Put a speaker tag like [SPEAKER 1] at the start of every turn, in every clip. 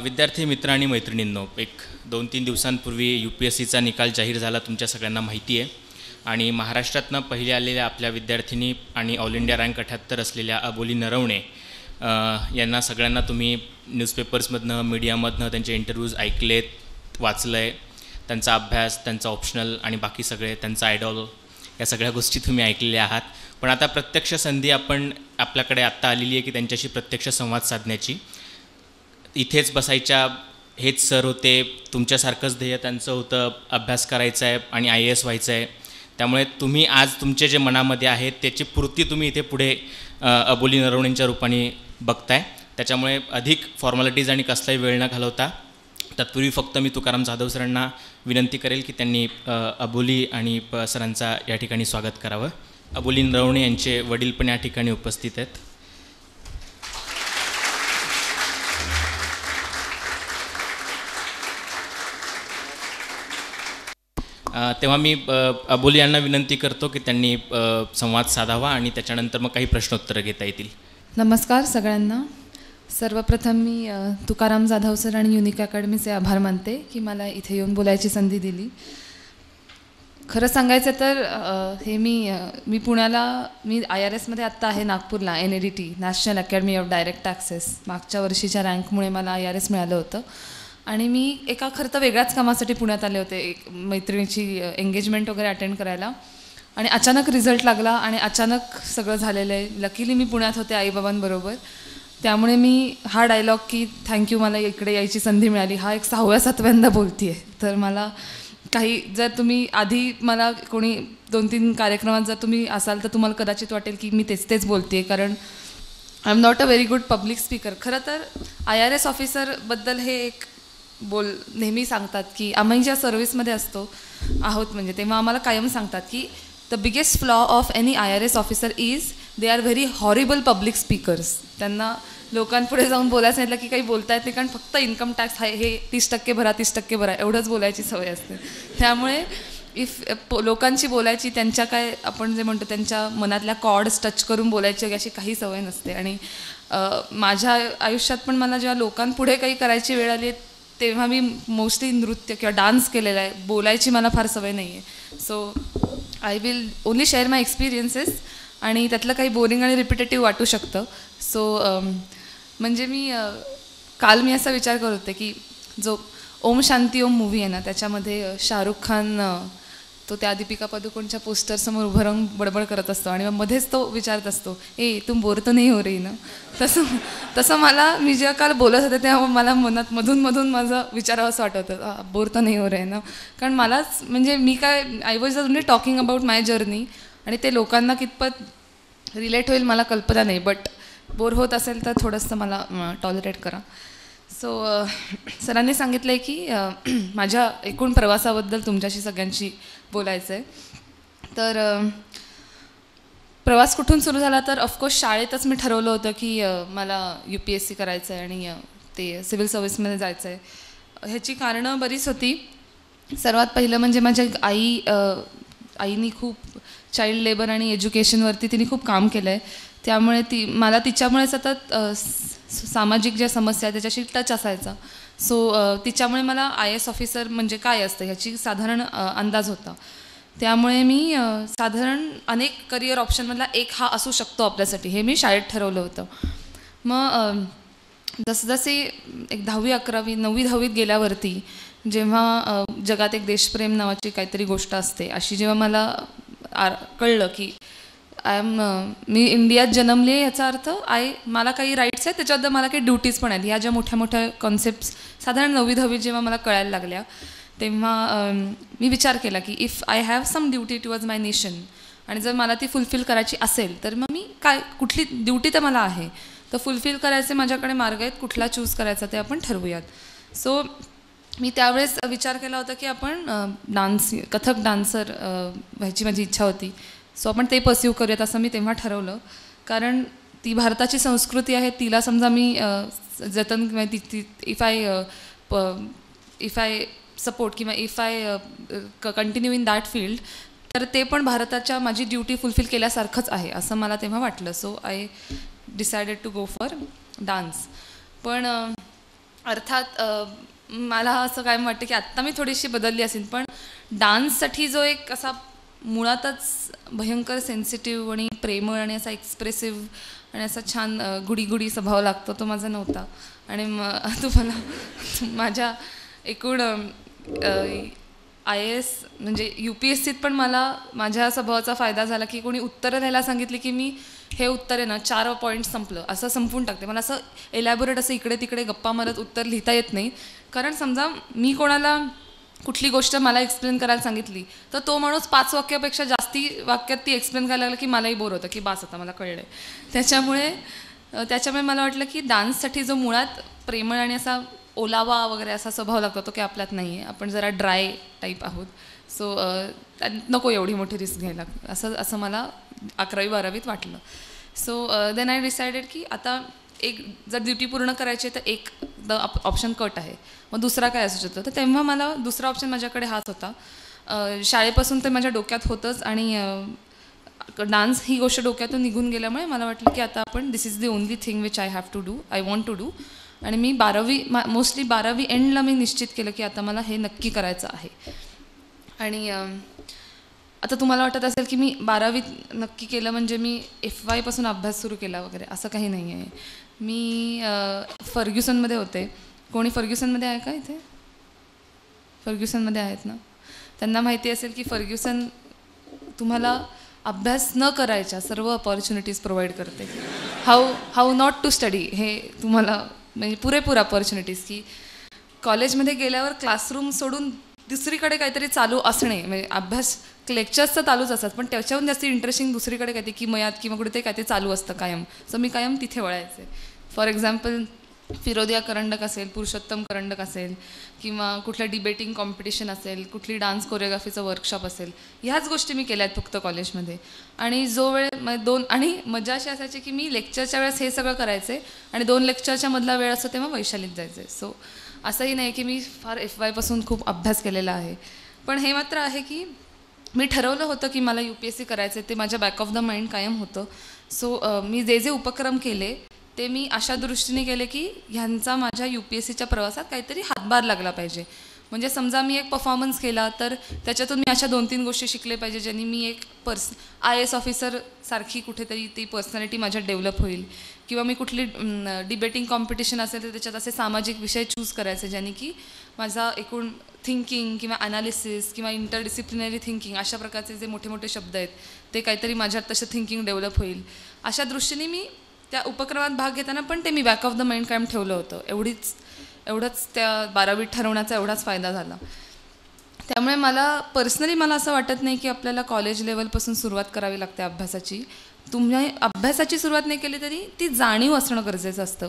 [SPEAKER 1] विद्यार्थी मित्र आणि मैत्रिणींनो, एक 2-3 दिवसांपूर्वी UPSCचा निकाल जाहीर झाला, तुमच्या सगळ्यांना माहिती आहे. आणि महाराष्ट्रातनं पहिले आलेल्या आपल्या विद्यार्थिनी आणि ऑल इंडिया रँक 78 असलेल्या अबोली नरवणे यांना सगळ्यांना तुम्ही न्यूजपेपर्समधनं, मीडियामधनं त्यांचे इंटरव्ह्यूज ऐकलेत, वाचलं आहे. त्यांचा अभ्यास, त्यांचा ऑप्शनल आणि बाकी सगळे, त्यांचा आयडॉल, या सगळ्या गोष्टी तुम्ही ऐकलेल्या आहात. पण आता प्रत्यक्ष संधी आपल्याकडे आत्ता आलेली आहे की त्यांच्याशी प्रत्यक्ष संवाद साधण्याची. इथेच बसायच्या, हेच सर होते, तुमच्यासारखंच ध्येय त्यांचं होतं, अभ्यास करायचा आहे आणि IAS व्हायचं आहे. त्यामुळे तुम्ही आज तुमचे जे मनामध्ये आहेत त्याची पूर्ती तुम्ही इथे पुढे अबोली नरवणेंच्या रूपाने बघताय. त्याच्यामुळे अधिक फॉर्मॅलिटीज आणि कसलाही वेळ न घालवता तत्पूर्वी फक्त मी तुकाराम जाधव सरांना विनंती करेल की त्यांनी अबोली आणि सरांचा या ठिकाणी स्वागत करावं. अबोली नरवणे यांचे वडील पण या ठिकाणी उपस्थित आहेत. तेव्हा मी अबोली यांना विनंती करतो की त्यांनी संवाद साधावा आणि त्याच्यानंतर मग काही प्रश्नोत्तरं घेता येतील.
[SPEAKER 2] नमस्कार सगळ्यांना. सर्वप्रथम मी तुकाराम जाधव सर आणि युनिक अकॅडमीचे आभार मानते की मला इथे येऊन बोलायची संधी दिली. खरं सांगायचं तर मी पुण्याला, मी IRSमध्ये आत्ता आहे नागपूरला, NADT national academy of direct taxes. मागच्या वर्षीच्या रँकमुळे मला IRS मिळालं होतं आणि मी एका खरं तर वेगळ्याच कामासाठी पुण्यात आले होते, एक मैत्रिणीची एंगेजमेंट वगैरे अटेंड करायला. आणि अचानक रिझल्ट लागला आणि अचानक सगळं झालेलं आहे. लकीली मी पुण्यात होते आईबाबांबरोबर. त्यामुळे मी हा डायलॉग की थँक्यू मला इकडे यायची संधी मिळाली, हा एक 6व्या-7व्यांदा बोलते आहे. तर मला काही, जर तुम्ही आधी मला कोणी 2-3 कार्यक्रमात जर तुम्ही असाल तर तुम्हाला कदाचित वाटेल की मी तेच बोलते आहे, कारण I am not a very good public speaker. खरं तर IRS ऑफिसरबद्दल हे एक नेहमी सांगतात की आम्ही ज्या सर्व्हिसमध्ये आहोत म्हणजे तेव्हा आम्हाला कायम सांगतात की the biggest flaw of any IRS officer is they are very horrible public speakers. त्यांना लोकांपुढे जाऊन बोलायचं म्हटलं की काही बोलता येत नाही, कारण फक्त इन्कम टॅक्स हे 30% भरा 30% भरा एवढंच बोलायची सवय असते. त्यामुळे लोकांची बोलायची, त्यांच्या काय आपण जे म्हणतो त्यांच्या मनातल्या कॉर्ड्स टच करून बोलायची अशी काही सवय नसते. आणि माझ्या आयुष्यात पण मला जेव्हा लोकांपुढे काही करायची वेळ आली तेव्हा मी मोस्टली नृत्य किंवा डान्स केलेला आहे. बोलायची मला फार सवय नाही आहे. So I will only share my experiences आणि त्यातलं काही बोरिंग आणि रिपिटेटिव्ह वाटू शकतं. सो म्हणजे काल मी असा विचार करत होते की जो ओम शांती ओम मूव्ही आहे ना, त्याच्यामध्ये शाहरुख खान तो त्या दीपिका पदुकोणच्या पोस्टरसमोर उभं राहून बडबड करत असतो आणि मग मध्येच तो विचारत असतो, तुम बोर तर नाही हो रही ना. तसं मी जेव्हा काल बोलत होते तेव्हा मला मनात मधून माझं विचारावं असं वाटत होतं, बोर तर नाही हो रही ना. कारण मलाच म्हणजे मी काय, I was only talking about my journey आणि ते लोकांना कितपत रिलेट होईल मला कल्पना नाही. बट बोर होत असेल तर थोडंसं मला टॉलरेट करा. सो सरांनी सांगितलं आहे की माझ्या एकूण प्रवासाबद्दल तुमच्याशी सगळ्यांशी बोलायचं आहे. तर प्रवास कुठून सुरू झाला तर ऑफकोर्स शाळेतच मी ठरवलं होतं की मला UPSC करायचं आहे आणि ते सिव्हिल सर्व्हिसमध्ये जायचं आहे. ह्याची कारणं बरीच होती. सर्वात पहिलं म्हणजे माझ्या आईनी खूप चाइल्ड लेबर आणि एज्युकेशनवरती तिने खूप काम केलं आहे. त्यामुळे मला तिच्यामुळे सतत सामाजिक ज्या समस्या आहेत त्याच्याशी टच असायचा. सो तिच्यामुळे मला IAS ऑफिसर म्हणजे काय असतं ह्याची साधारण अंदाज होता. त्यामुळे मी साधारण अनेक करिअर ऑप्शनमधला एक हा असू शकतो आपल्यासाठी, हे मी शाळेत ठरवलं होतं. मग जसजसे एक 10वी 11वी 9वी 10वीत गेल्यावरती जेव्हा जगात एक देशप्रेम नावाची काहीतरी गोष्ट असते, अशी जेव्हा मला कळलं की मी इंडियात जन्मले आहे, याचा अर्थ मला काही राईट्स आहेत, त्याच्याबद्दल मला काही ड्युटीज पण आहेत. ह्या ज्या मोठ्या मोठ्या कॉन्सेप्ट्स साधारण 9वी 10वीत जेव्हा मला कळायला लागल्या तेव्हा मी विचार केला की if I have some duty towards my nation आणि जर मला ती फुलफिल करायची असेल तर मग मी कुठली ड्युटी तर मला आहे, तर फुलफिल करायचे माझ्याकडे मार्ग आहेत, कुठला चूज करायचा ते आपण ठरवूयात. सो मी त्यावेळेस विचार केला होता की आपण कथक डान्सर व्हायची माझी इच्छा होती. सो आपण ते पर्स्यू करूयात असं मी तेव्हा ठरवलं. कारण ती भारताची संस्कृती आहे, तिला समजा मी जतन इफ आय सपोर्ट किंवा if I continue in that field तर ते पण भारताच्या माझी ड्युटी फुलफिल केल्यासारखंच आहे असं मला तेव्हा वाटलं. So I decided to go for dance. पण अर्थात मला असं काय वाटतं की आत्ता मी थोडीशी बदलली असेल, पण डान्ससाठी जो एक असा मुळातच भयंकर सेन्सिटिव्ह आणि प्रेमळ आणि असा एक्सप्रेसिव्ह आणि असा छान गुडी गुडी स्वभाव लागतो, तो माझा नव्हता. आणि तुम्हाला माझ्या एकूण IAS म्हणजे UPSCत पण मला माझ्या स्वभावाचा फायदा झाला की कोणी उत्तरं लिहायला सांगितली की मी हे उत्तर आहे ना 4 पॉईंट संपलं असं संपवून टाकते. मला असं एलॅबोरेट असं इकडे तिकडे गप्पा मारत उत्तर लिहिता येत नाही. कारण समजा मी कोणाला कुठली गोष्ट मला एक्सप्लेन करायला सांगितली तर तो माणूस 5 वाक्यापेक्षा जास्ती वाक्यात ती एक्सप्लेन करायला लागला की मलाही बोर होतं की बास आता मला कळलं आहे. त्याच्यामुळे मला वाटलं की डान्ससाठी जो मुळात प्रेमळ आणि असा ओलावा वगैरे असा स्वभाव लागतो तो की आपल्यात नाही आहे. आपण जरा ड्राय टाईप आहोत. सो नको एवढी मोठी रिस्क घ्यायला असं मला 11वी-12वीत वाटलं. सो देन आय डिसायडेड की आता एक जर ड्युटी पूर्ण करायची तर एक ऑप्शन कट आहे, मग दुसरा काय असू शकतो. तर तेव्हा मला दुसरा ऑप्शन माझ्याकडे हाच होता. शाळेपासून ते माझ्या डोक्यात होतंच आणि डान्स ही गोष्ट डोक्यातून निघून गेल्यामुळे मला वाटलं की आता आपण this is the only thing which I have to do, I want to do. आणि मी मोस्टली 12वी एंडला मी निश्चित केलं की आता मला हे नक्की करायचं आहे. आणि आता तुम्हाला वाटत असेल की मी 12वीत नक्की केलं म्हणजे मी FY पासून अभ्यास सुरू केला वगैरे, असं काही नाही आहे. मी फर्ग्युसनमध्ये होते. कोणी फर्ग्युसनमध्ये आहे का इथे? फर्ग्युसनमध्ये आहेत ना? त्यांना माहिती असेल की फर्ग्युसन तुम्हाला अभ्यास न करायच्या सर्व अपॉर्च्युनिटीज प्रोव्हाइड करते. हाऊ नॉट टू स्टडी हे तुम्हाला म्हणजे पुरेपूर अपॉर्च्युनिटीज की कॉलेजमध्ये गेल्यावर क्लासरूम सोडून दुसरीकडे काहीतरी चालू असणे, म्हणजे अभ्यास लेक्चर्स तर चालूच असतात पण त्याच्याहून जास्त इंटरेस्टिंग दुसरीकडे काहीतरी किमयात किंवा कुठे काहीतरी चालू असतं कायम. सो मी कायम तिथे वळायचे. फॉर एक्झाम्पल फिरोदिया करंडक असेल, पुरुषोत्तम करंडक असेल किंवा कुठलं डिबेटिंग कॉम्पिटिशन असेल, कुठली डान्स कोरिओग्राफीचं वर्कशॉप असेल, ह्याच गोष्टी मी केल्या आहेत फक्त कॉलेजमध्ये. आणि जो वेळ आणि मजा अशी असायची की मी लेक्चरच्या वेळेस हे सगळं करायचे आणि 2 लेक्चरच्या मधला वेळ असतो तेव्हा वैशालीत जायचे. सो असंही नाही की मी फार FY पासून खूप अभ्यास केलेला आहे. पण हे मात्र आहे की मी ठरवलं होतं की मला UPSC करायचं आहे, ते माझ्या बॅक ऑफ द माइंड कायम होतं. सो मी जे उपक्रम केले ते मी अशा दृष्टीने केले की ह्यांचा माझ्या UPSCच्या प्रवासात काहीतरी हातभार लागला पाहिजे. म्हणजे समजा मी एक परफॉर्मन्स केला तर त्याच्यातून मी अशा 2-3 गोष्टी शिकले पाहिजे ज्यांनी मी एक IAS ऑफिसर सारखी कुठेतरी ती पर्सनॅलिटी माझ्यात डेव्हलप होईल. किंवा मी कुठली डिबेटिंग कॉम्पिटिशन असेल तर त्याच्यात असे सामाजिक विषय चूज करायचे ज्यांनी की माझा एकूण थिंकिंग किंवा ॲनालिसिस किंवा इंटरडिसिप्लिनरी थिंकिंग अशा प्रकारचे जे मोठे मोठे शब्द आहेत ते काहीतरी माझ्यात तसं थिंकिंग डेव्हलप होईल. अशा दृष्टीने मी त्या उपक्रमात भाग घेताना पण ते मी बॅक ऑफ द माइंड कायम ठेवलं होतं. एवढंच त्या 12वीत ठरवण्याचा एवढाच फायदा झाला. त्यामुळे मला असं वाटत नाही की आपल्याला कॉलेज लेवलपासून सुरुवात करावी लागते अभ्यासाची. तुम्ही अभ्यासाची सुरुवात नाही केली तरी ती जाणीव असणं गरजेचं असतं.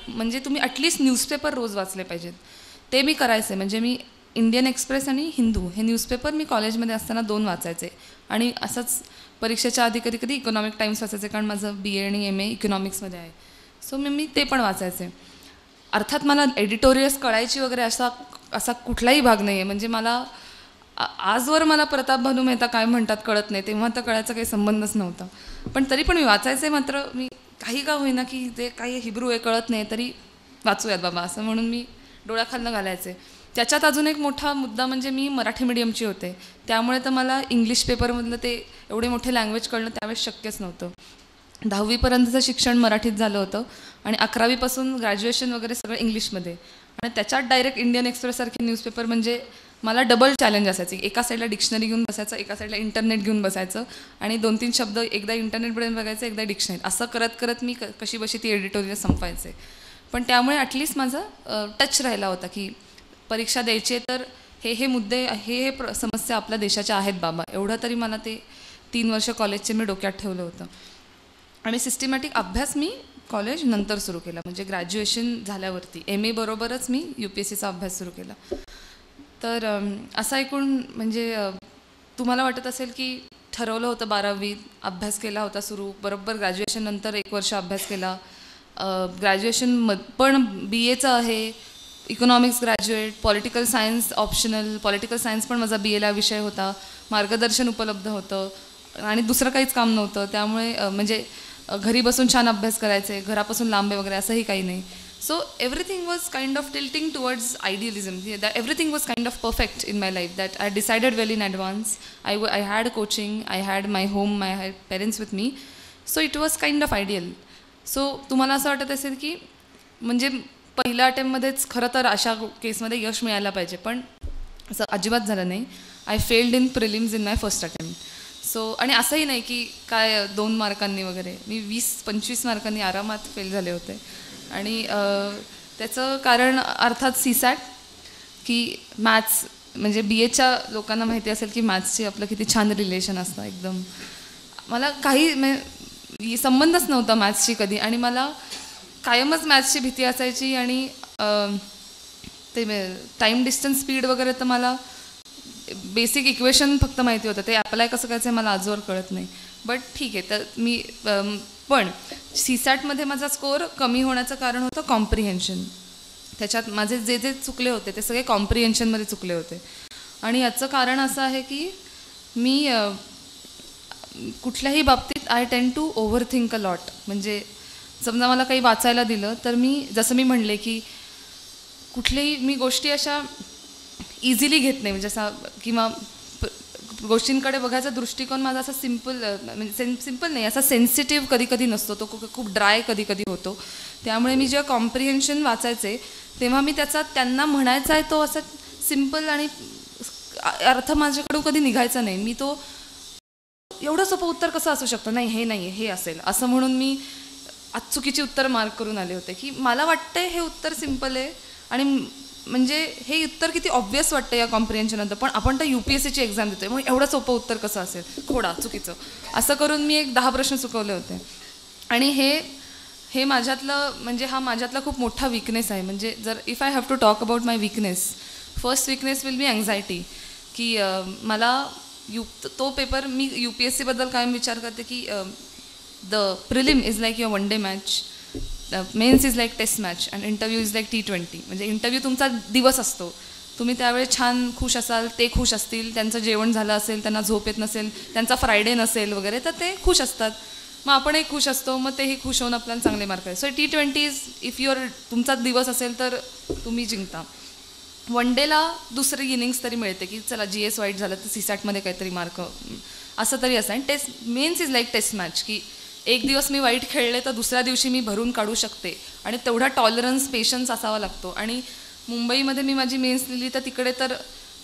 [SPEAKER 2] म्हणजे तुम्ही ॲटलिस्ट न्यूजपेपर रोज वाचले पाहिजेत. ते मी करायचे. म्हणजे मी इंडियन एक्सप्रेस आणि हिंदू हे न्यूजपेपर मी कॉलेजमध्ये असताना 2 वाचायचे. आणि असंच परीक्षेच्या आधी कधी इकॉनॉमिक टाइम्स वाचायचे कारण माझं BA आणि MA इकॉनॉमिक्समध्ये आहे. सो मी ते पण वाचायचे. अर्थात मला एडिटोरियल्स कळायची वगैरे असा कुठलाही भाग नाही आहे. म्हणजे मला आजवर मला प्रताप भानू मेहता काय म्हणतात कळत नाही, तेव्हा तर कळायचा काही संबंधच नव्हता. पण तरी पण मी वाचायचे. मात्र मी काही का होईना की ते काही हिब्रू आहे कळत नाही तरी वाचूयात बाबा असं म्हणून मी डोळ्याखालनं घालायचे. त्याच्यात अजून एक मोठा मुद्दा म्हणजे मी मराठी मीडियमची होते. त्यामुळे तर मला इंग्लिश पेपरमधलं ते एवढे मोठे लँग्वेज कळणं त्यावेळेस शक्यच नव्हतं. 10वीपर्यंतचं शिक्षण मराठीत झालं होतं आणि 11वीपासून ग्रॅज्युएशन वगैरे सगळं इंग्लिशमध्ये. आणि त्याच्यात डायरेक्ट इंडियन एक्सप्रेससारखे न्यूजपेपर म्हणजे मला डबल चॅलेंज असायचे. एका साईडला डिक्शनरी घेऊन बसायचं, एका साईडला इंटरनेट घेऊन बसायचं आणि 2-3 शब्द एकदा इंटरनेटपर्यंत बघायचं, एकदा डिक्शनरी. असं करत मी कशी बशी ती एडिटोरियल संपायचे. पण त्यामुळे ॲटलिस्ट माझा टच राहिला होता की परीक्षा द्यायची आहे तर हे मुद्दे हे समस्या आपल्या देशाच्या आहेत बाबा, एवढं तरी मला ते 3 वर्ष कॉलेजचे मी डोक्यात ठेवलं होतं. आणि सिस्टमॅटिक अभ्यास मी कॉलेज नंतर सुरू केला. म्हणजे ग्रॅज्युएशन झाल्यावरती MA बरोबरच मी UPSCचा अभ्यास सुरू केला. तर असा एकूण म्हणजे तुम्हाला वाटत असेल की ठरवलं होतं 12वीत अभ्यास केला होता सुरू, बरोबर ग्रॅज्युएशन नंतर 1 वर्ष अभ्यास केला. ग्रॅज्युएशन पण BAचं आहे, economics graduate, political science optional, political science पण माझा BAला विषय होता, मार्गदर्शन उपलब्ध होतं आणि दुसरं काहीच काम नव्हतं. त्यामुळे म्हणजे घरी बसून छान अभ्यास करायचे, घरापासून लांबे वगैरे असंही काही नाही. So everything was kind of tilting towards idealism. That everything was kind of perfect in my life, that I decided well in advance. I had coaching, I had my home, I had parents with me. So it was kind of ideal. So तुम्हाला असं वाटत असेल की म्हणजे पहिल्या अटेम्प्टमध्येच खरं तर अशा केसमध्ये यश मिळायला पाहिजे, पण असं अजिबात झालं नाही. I failed in prelims in my first attempt. So आणि असंही नाही की काय 2 मार्कांनी वगैरे, मी 20-25 मार्कांनी आरामात फेल झाले होते. आणि त्याचं कारण अर्थात CSAT, की मॅथ्स म्हणजे BAच्या लोकांना माहिती असेल की मॅथ्सची आपलं किती छान रिलेशन असतं. एकदम मला काही संबंधच नव्हता मॅथ्सशी कधी, आणि मला कायमच मॅथ्सची भीती असायची. आणि ते टाईम डिस्टन्स स्पीड वगैरे तर मला बेसिक इक्वेशन फक्त माहिती होतं, ते अप्लाय कसं करायचं मला आजवर कळत नाही. बट ठीक आहे, तर मी पण CSATमध्ये माझा स्कोअर कमी होण्याचं कारण होतं कॉम्प्रिहेन्शन. त्याच्यात माझे जे जे चुकले होते ते सगळे कॉम्प्रिहेन्शनमध्ये चुकले होते. आणि याचं कारण असं आहे की मी कुठल्याही बाबतीत I tend to over think a lot. म्हणजे समजा मला काही वाचायला दिलं तर मी, जसं मी म्हणले की कुठल्याही मी गोष्टी अशा इझिली घेत नाही, म्हणजे असा किंवा गोष्टींकडे बघायचा दृष्टिकोन माझा असा सिम्पल नाही, असा सेन्सिटिव्ह कधी कधी नसतो, तो खूप ड्राय कधी कधी होतो. त्यामुळे मी जेव्हा कॉम्प्रिहेन्शन वाचायचे तेव्हा मी त्याचा त्यांना म्हणायचा आहे तो असा सिम्पल आणि अर्थ माझ्याकडून कधी निघायचा नाही. मी तो एवढं सोपं उत्तर कसं असू शकतं, नाही हे नाही हे असेल असं म्हणून मी आज चुकीची उत्तर मार्क करून आले होते. की मला वाटतंय हे उत्तर सिम्पल आहे आणि म्हणजे हे उत्तर किती ऑब्वियस वाटतं या कॉम्प्रिहेन्शननंतर, पण आपण तर UPSCची एक्झाम देतोय, मग एवढं सोपं उत्तर कसं असेल, खोडा चुकीचं, असं करून मी 10 प्रश्न चुकवले होते. आणि हे माझ्यातलं म्हणजे हा माझ्यातला खूप मोठा विकनेस आहे. म्हणजे जर if I have to talk about my weakness, first weakness will be anxiety. की मला तो पेपर मी UPSCबद्दल कायम विचार करते की the prelim is like your one day match, mains is like test match and interview is like T20. म्हणजे interview तुमचा दिवस असतो, तुम्ही त्यावेळेस छान खुश असाल, ते खुश असतील, त्यांचं जेवण झालं असेल, त्यांना झोप येत नसेल, त्यांचा फ्रायडे नसेल वगैरे, तर ते खुश असतात, मग आपणही खुश असतो, मग तेही खुश होऊन आपल्याला चांगले मार्क आहेत. सो T20 इज इफ तुमचा दिवस असेल तर तुम्ही जिंकता. वन डेला दुसरी इनिंग्स तरी मिळते की चला GS वाईट झालं तर CSATमध्ये काहीतरी मार्क असं तरी असं. आणि test mains is like test match, की एक दिवस मी वाईट खेळले तर दुसऱ्या दिवशी मी भरून काढू शकते, आणि तेवढा टॉलरन्स पेशन्स असावा लागतो. आणि मुंबईमध्ये मी माझी मेन्स लिहिली तर तिकडे तर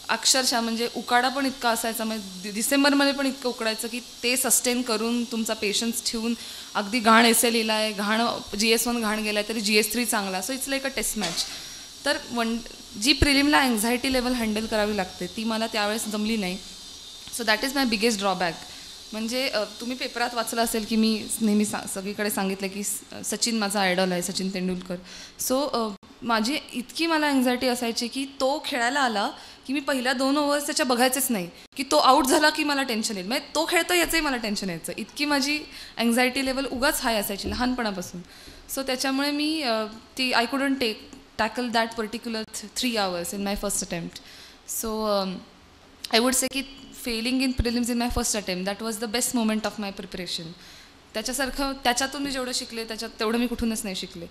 [SPEAKER 2] अक्षरशः म्हणजे उकाडा पण इतका असायचा, म्हणजे डिसेंबरमध्ये पण इतकं उकडायचं की ते सस्टेन करून तुमचा पेशन्स ठेवून अगदी घाण एसे लिहिला आहे, घाण GS1 घाण गेला आहे तरी GS3 चांगला. So it's like a test match. तर जी प्रिलिमला अँझायटी लेवल हँडल करावी लागते ती मला त्यावेळेस जमली नाही. So that is my biggest drawback. म्हणजे तुम्ही पेपरात वाचलं असेल की मी नेहमी सगळीकडे सांगितलं की सचिन माझा आयडॉल आहे, सचिन तेंडुलकर. सो माझी इतकी मला अँझायटी असायची की तो खेळायला आला की मी पहिल्या 2 ओव्हर्स त्याच्या बघायचेच नाही, की तो आऊट झाला की मला टेन्शन येईल, म्हणजे तो खेळतो याचंही मला टेन्शन यायचं. इतकी माझी अँझायटी लेवल उगाच हाय असायची लहानपणापासून. सो त्याच्यामुळे मी ती I couldn't tackle that particular 3 hours in my first attempt. So I would say की failing in prelims in my first attempt that was the best moment of my preparation. त्याच्यातून मी जेवढं शिकले तेवढं मी कुठूनच नाही शिकले.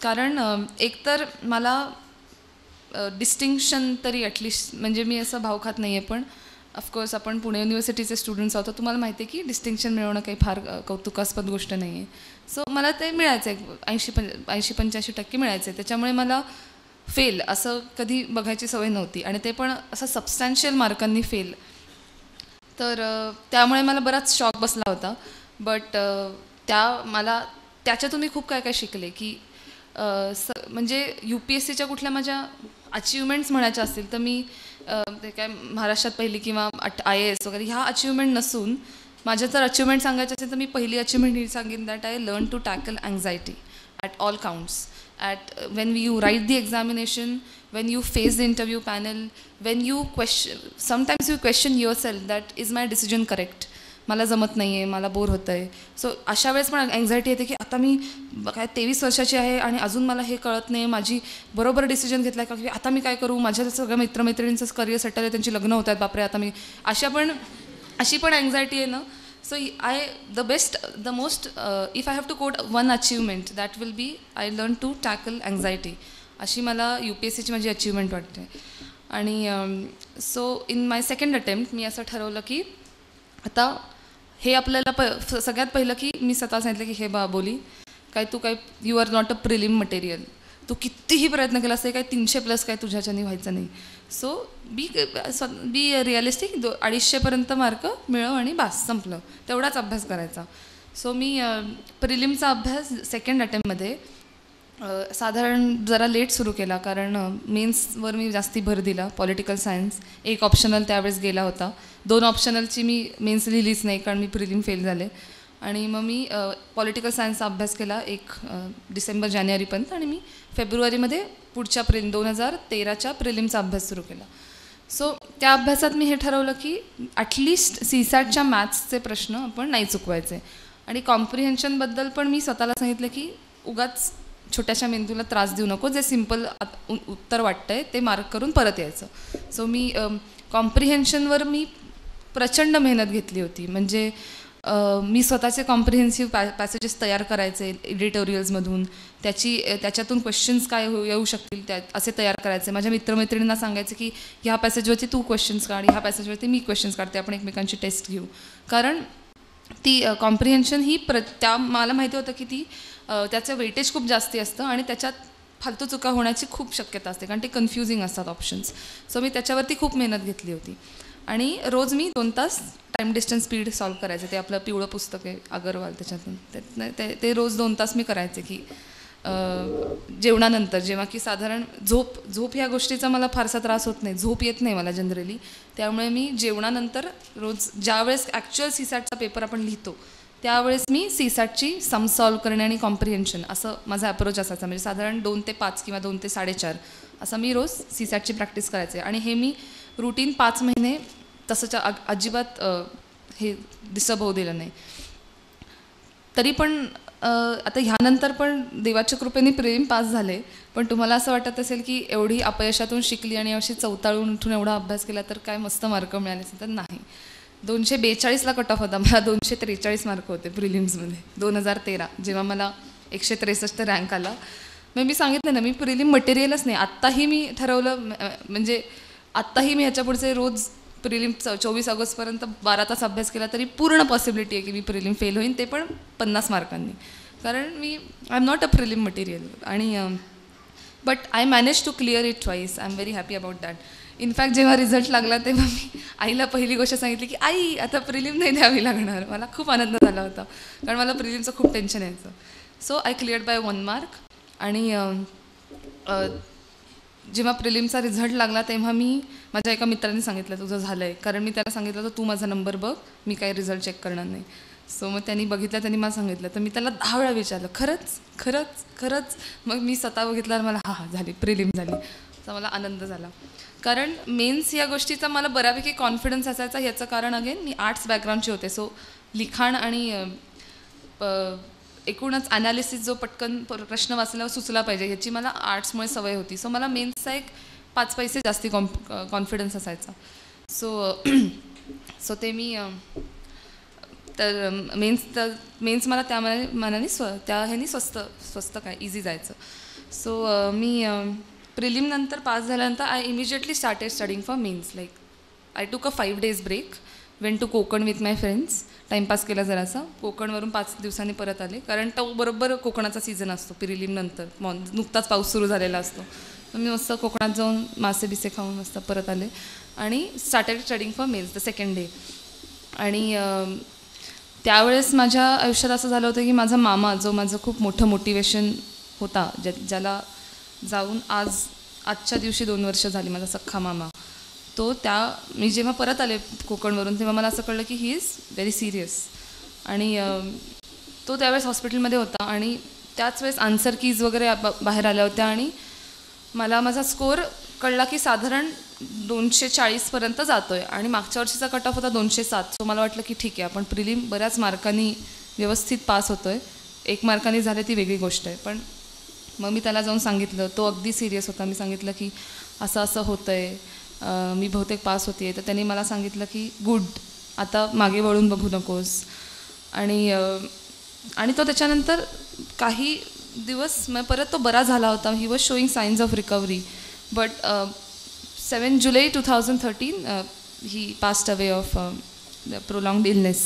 [SPEAKER 2] कारण एकतर मला डिस्टिंक्शन तरी ॲटलिस्ट, म्हणजे मी असं भाव खात नाही आहे, पण ऑफकोर्स आपण पुणे युनिव्हर्सिटीचे स्टुडंट्स आहोत, तुम्हाला माहिती आहे की डिस्टिंक्शन मिळवणं काही फार कौतुकास्पद गोष्ट नाही आहे. सो मला ते मिळायचं आहे 80-85% मिळायचं आहे. त्याच्यामुळे मला फेल असं कधी बघायची सवय नव्हती, आणि ते पण असं सबस्टॅन्शियल मार्कांनी फेल. तर त्यामुळे मला बराच शॉक बसला होता. बट त्याच्यातून मी खूप काय काय शिकले की म्हणजे UPSCच्या कुठल्या माझ्या अचिव्हमेंट्स म्हणायच्या असतील तर मी ते काय महाराष्ट्रात पहिली किंवा IAS वगैरे ह्या अचिव्हमेंट नसून माझ्या जर अचिव्हमेंट सांगायचे असेल तर मी पहिली अचिव्हमेंट ही सांगेन that I learn to tackle anxiety at all counts. when you write the examination, when you face the interview panel, when you sometimes you question yourself that is my decision correct, मला जमत नाही आहे, मला bore होतं आहे. So अशा वेळेस पण अँझायटी येते की आता मी काय 23 वर्षाची आहे आणि अजून मला हे कळत नाही, माझी बरोबर डिसिजन घेतला आहे का, की आता मी काय करू, माझ्या सगळ्या मित्रमैत्रिणींचं करिअर सेटल आहे, त्यांची लग्न होत आहेत, बापरे आता मी अशी पण अँझायटी आहे ना So the best, the most, if I have to quote one achievement, that will be I learned to tackle anxiety. अशी मला UPSCची माझी अचिव्हमेंट वाटते. आणि so in my second attempt मी असं ठरवलं की आता हे आपल्याला सगळ्यात पहिलं की मी स्वतः सांगितलं की हे बाबोली काय you are not a prelim material. तू कितीही प्रयत्न केला असते काय 300+ काय तुझ्याच्यानी व्हायचं नाही. सो बी रिअलिस्टिक 250पर्यंत मार्क मिळव आणि बास संपलं, तेवढाच अभ्यास करायचा. सो मी प्रिलिमचा अभ्यास सेकंड अटेम्प्टमध्ये साधारण जरा लेट सुरू केला, कारण मेन्सवर मी जास्ती भर दिला. पॉलिटिकल सायन्स एक ऑप्शनल त्यावेळेस गेला होता. 2 ऑप्शनलची मी मेन्स लिहिलीच नाही कारण मी प्रिलिम फेल झाले. आणि मग मी पॉलिटिकल सायन्सचा अभ्यास केला डिसेंबर-जानेवारीपर्यंत, आणि मी फेब्रुवारीमध्ये पुढच्या 2013च्या प्रिलिमचा अभ्यास सुरू केला. सो त्या अभ्यासात मी हे ठरवलं की ॲटलिस्ट CSATच्या मॅथ्सचे प्रश्न आपण नाही चुकवायचे. आणि कॉम्प्रिहेन्शनबद्दल पण मी स्वतःला सांगितलं की उगाच छोट्याशा मेंदूला त्रास देऊ नको, जे सिम्पल उत्तर वाटतं आहे ते मार्क करून परत यायचं. सो मी कॉम्प्रिहेन्शनवर मी प्रचंड मेहनत घेतली होती. म्हणजे मी स्वतःचे कॉम्प्रिहेन्सिव्ह पॅसेजेस तयार करायचे एडिटोरियल्समधून, त्याच्यातून क्वेश्चन्स काय येऊ शकतील असे तयार करायचे. माझ्या मित्रमैत्रिणींना सांगायचे की ह्या पॅसेजवरती तू क्वेश्चन्स काढ, ह्या पॅसेजवरती मी क्वेश्चन्स काढते, आपण एकमेकांची टेस्ट घेऊ. कारण ती कॉम्प्रिहेन्शन ही मला माहिती होतं की ती त्याचं वेटेज खूप जास्ती असतं आणि त्याच्यात फालतू चुका होण्याची खूप शक्यता असते, कारण ते कन्फ्युजिंग असतात ऑप्शन्स. सो मी त्याच्यावरती खूप मेहनत घेतली होती. आणि रोज मी 2 तास टाईम डिस्टन्स स्पीड सॉल्व करायचे. ते आपलं पिवळं पुस्तक आहे अगरवाल, त्याच्यातून ते रोज 2 तास मी करायचे की जेवणानंतर, जेव्हा की साधारण झोप ह्या गोष्टीचा मला फारसा त्रास होत नाही, झोप येत नाही मला जनरली. त्यामुळे मी जेवणानंतर रोज ज्यावेळेस ॲक्च्युअल CSATचा पेपर आपण लिहितो त्यावेळेस मी CSATची सम सॉल्व करणे आणि कॉम्प्रिहेन्शन असं माझा अप्रोच असायचा. म्हणजे साधारण 2 ते 5 किंवा 2 ते 4.5 असं मी रोज CSATची प्रॅक्टिस करायचे. आणि हे मी रुटीन 5 महिने तसंच अजिबात हे डिस्टर्ब होऊ दिलं नाही. तरी पण आता ह्यानंतर पण देवाच्या कृपेने प्रिलिम पास झाले. पण तुम्हाला असं वाटत असेल की एवढी अपयशातून शिकली आणि अशी चवताळून उठून एवढा अभ्यास केला तर काय मस्त मार्क मिळाले असेल, तर नाही. 242ला कट ऑफ होता, मला 243 मार्क होते प्रिलिम्समध्ये 2013, जेव्हा मला 163 रँक आला. मग मी सांगितलं ना, मी प्रिलिम मटेरियलच नाही. आत्ताही मी ठरवलं, म्हणजे आत्ताही मी ह्याच्या पुढचे रोज प्रिलिम 24 ऑगस्टपर्यंत 12 तास अभ्यास केला तरी पूर्ण पॉसिबिलिटी आहे की मी प्रिलिम फेल होईन, ते पण 50 मार्कांनी. कारण I am not a prelim material. आणि but I manage to clear it twice. I am very happy about that. In fact जेव्हा रिझल्ट लागला तेव्हा मी आईला पहिली गोष्ट सांगितली की आई आता प्रिलिम नाही द्यावी लागणार. मला खूप आनंद झाला होता, कारण मला प्रिलिमचं खूप टेन्शन यायचं. So I cleared by 1 mark. आणि जेव्हा प्रिलिमचा रिझल्ट लागला तेव्हा मी माझ्या एका मित्राने सांगितलं तुझं झालं आहे, कारण मी त्याला सांगितलं होतं तू माझा नंबर बघ, मी काही रिझल्ट चेक करणार नाही. सो मग त्यांनी बघितलं, त्यांनी मला सांगितलं. तर मी त्याला 10 वेळा विचारलं खरंच खरंच खरंच. मग मी स्वतः बघितल्यावर मला झाली प्रिलिम झाली, असा मला आनंद झाला. कारण मेन्स या गोष्टीचा मला बऱ्यापैकी कॉन्फिडन्स असायचा. ह्याचं कारण अगेन मी आर्ट्स बॅकग्राऊंडची होते. सो लिखाण आणि एकूणच ॲनालिसिस जो पटकन प्रश्न वाचल्यावर सुचला पाहिजे ह्याची मला आर्ट्समुळे सवय होती. सो मला मेन्सचा एक 5 पैसे जास्ती कॉन्फिडन्स असायचा. सो ते मी तर मेन्स मला त्या मानाने त्या ह्यानी स्वस्त काय इझी जायचं. सो मी प्रिलिम नंतर पास झाल्यानंतर I immediately started studying for mains. Like I took a 5 days break, went to Konkan with my friends, timepass केला जरासा. कोकणवरून 5 दिवसांनी परत आले, कारण तो बरोबर कोकणाचा सीझन असतो प्रिलिम नंतर. नुकताच पाऊस सुरू झालेला असतो. मग मी मस्त कोकणात जाऊन मासे बिसे खाऊन मस्त परत आले आणि started studying for mains the second day. आणि त्यावेळेस माझ्या आयुष्यात असं झालं होतं की माझा मामा, जो माझं खूप मोठं मोटिवेशन होता, ज्याला जाऊन आजच्या दिवशी 2 वर्ष झाली, माझा सख्खा मामा, तो मी जेव्हा परत आले कोकणवरून तेव्हा मला असं कळलं की ही इज व्हेरी सिरियस. आणि तो त्यावेळेस हॉस्पिटलमध्ये होता आणि त्याच वेळेस आन्सर कीज वगैरे बाहेर आल्या होत्या आणि मला माझा स्कोअर कळला की साधारण 240पर्यंत जातो आहे आणि मागच्या वर्षीचा कट ऑफ होता 207. सो मला वाटलं की ठीक आहे, आपण प्रिलिम बऱ्याच मार्कांनी व्यवस्थित पास होतो आहे. 1 मार्कांनी झाले ती वेगळी गोष्ट आहे. पण मग मी त्याला जाऊन सांगितलं, तो अगदी सिरियस होता. मी सांगितलं की असं असं होतं आहे, मी बहुतेक पास होते आहे. तर त्यांनी मला सांगितलं की गुड, आता मागे वळून बघू नकोस. आणि तो त्याच्यानंतर काही दिवस मग परत तो बरा झाला होता. He was showing science of recovery. But 7 July 2013 he passed away of प्रोलॉंग्ड illness.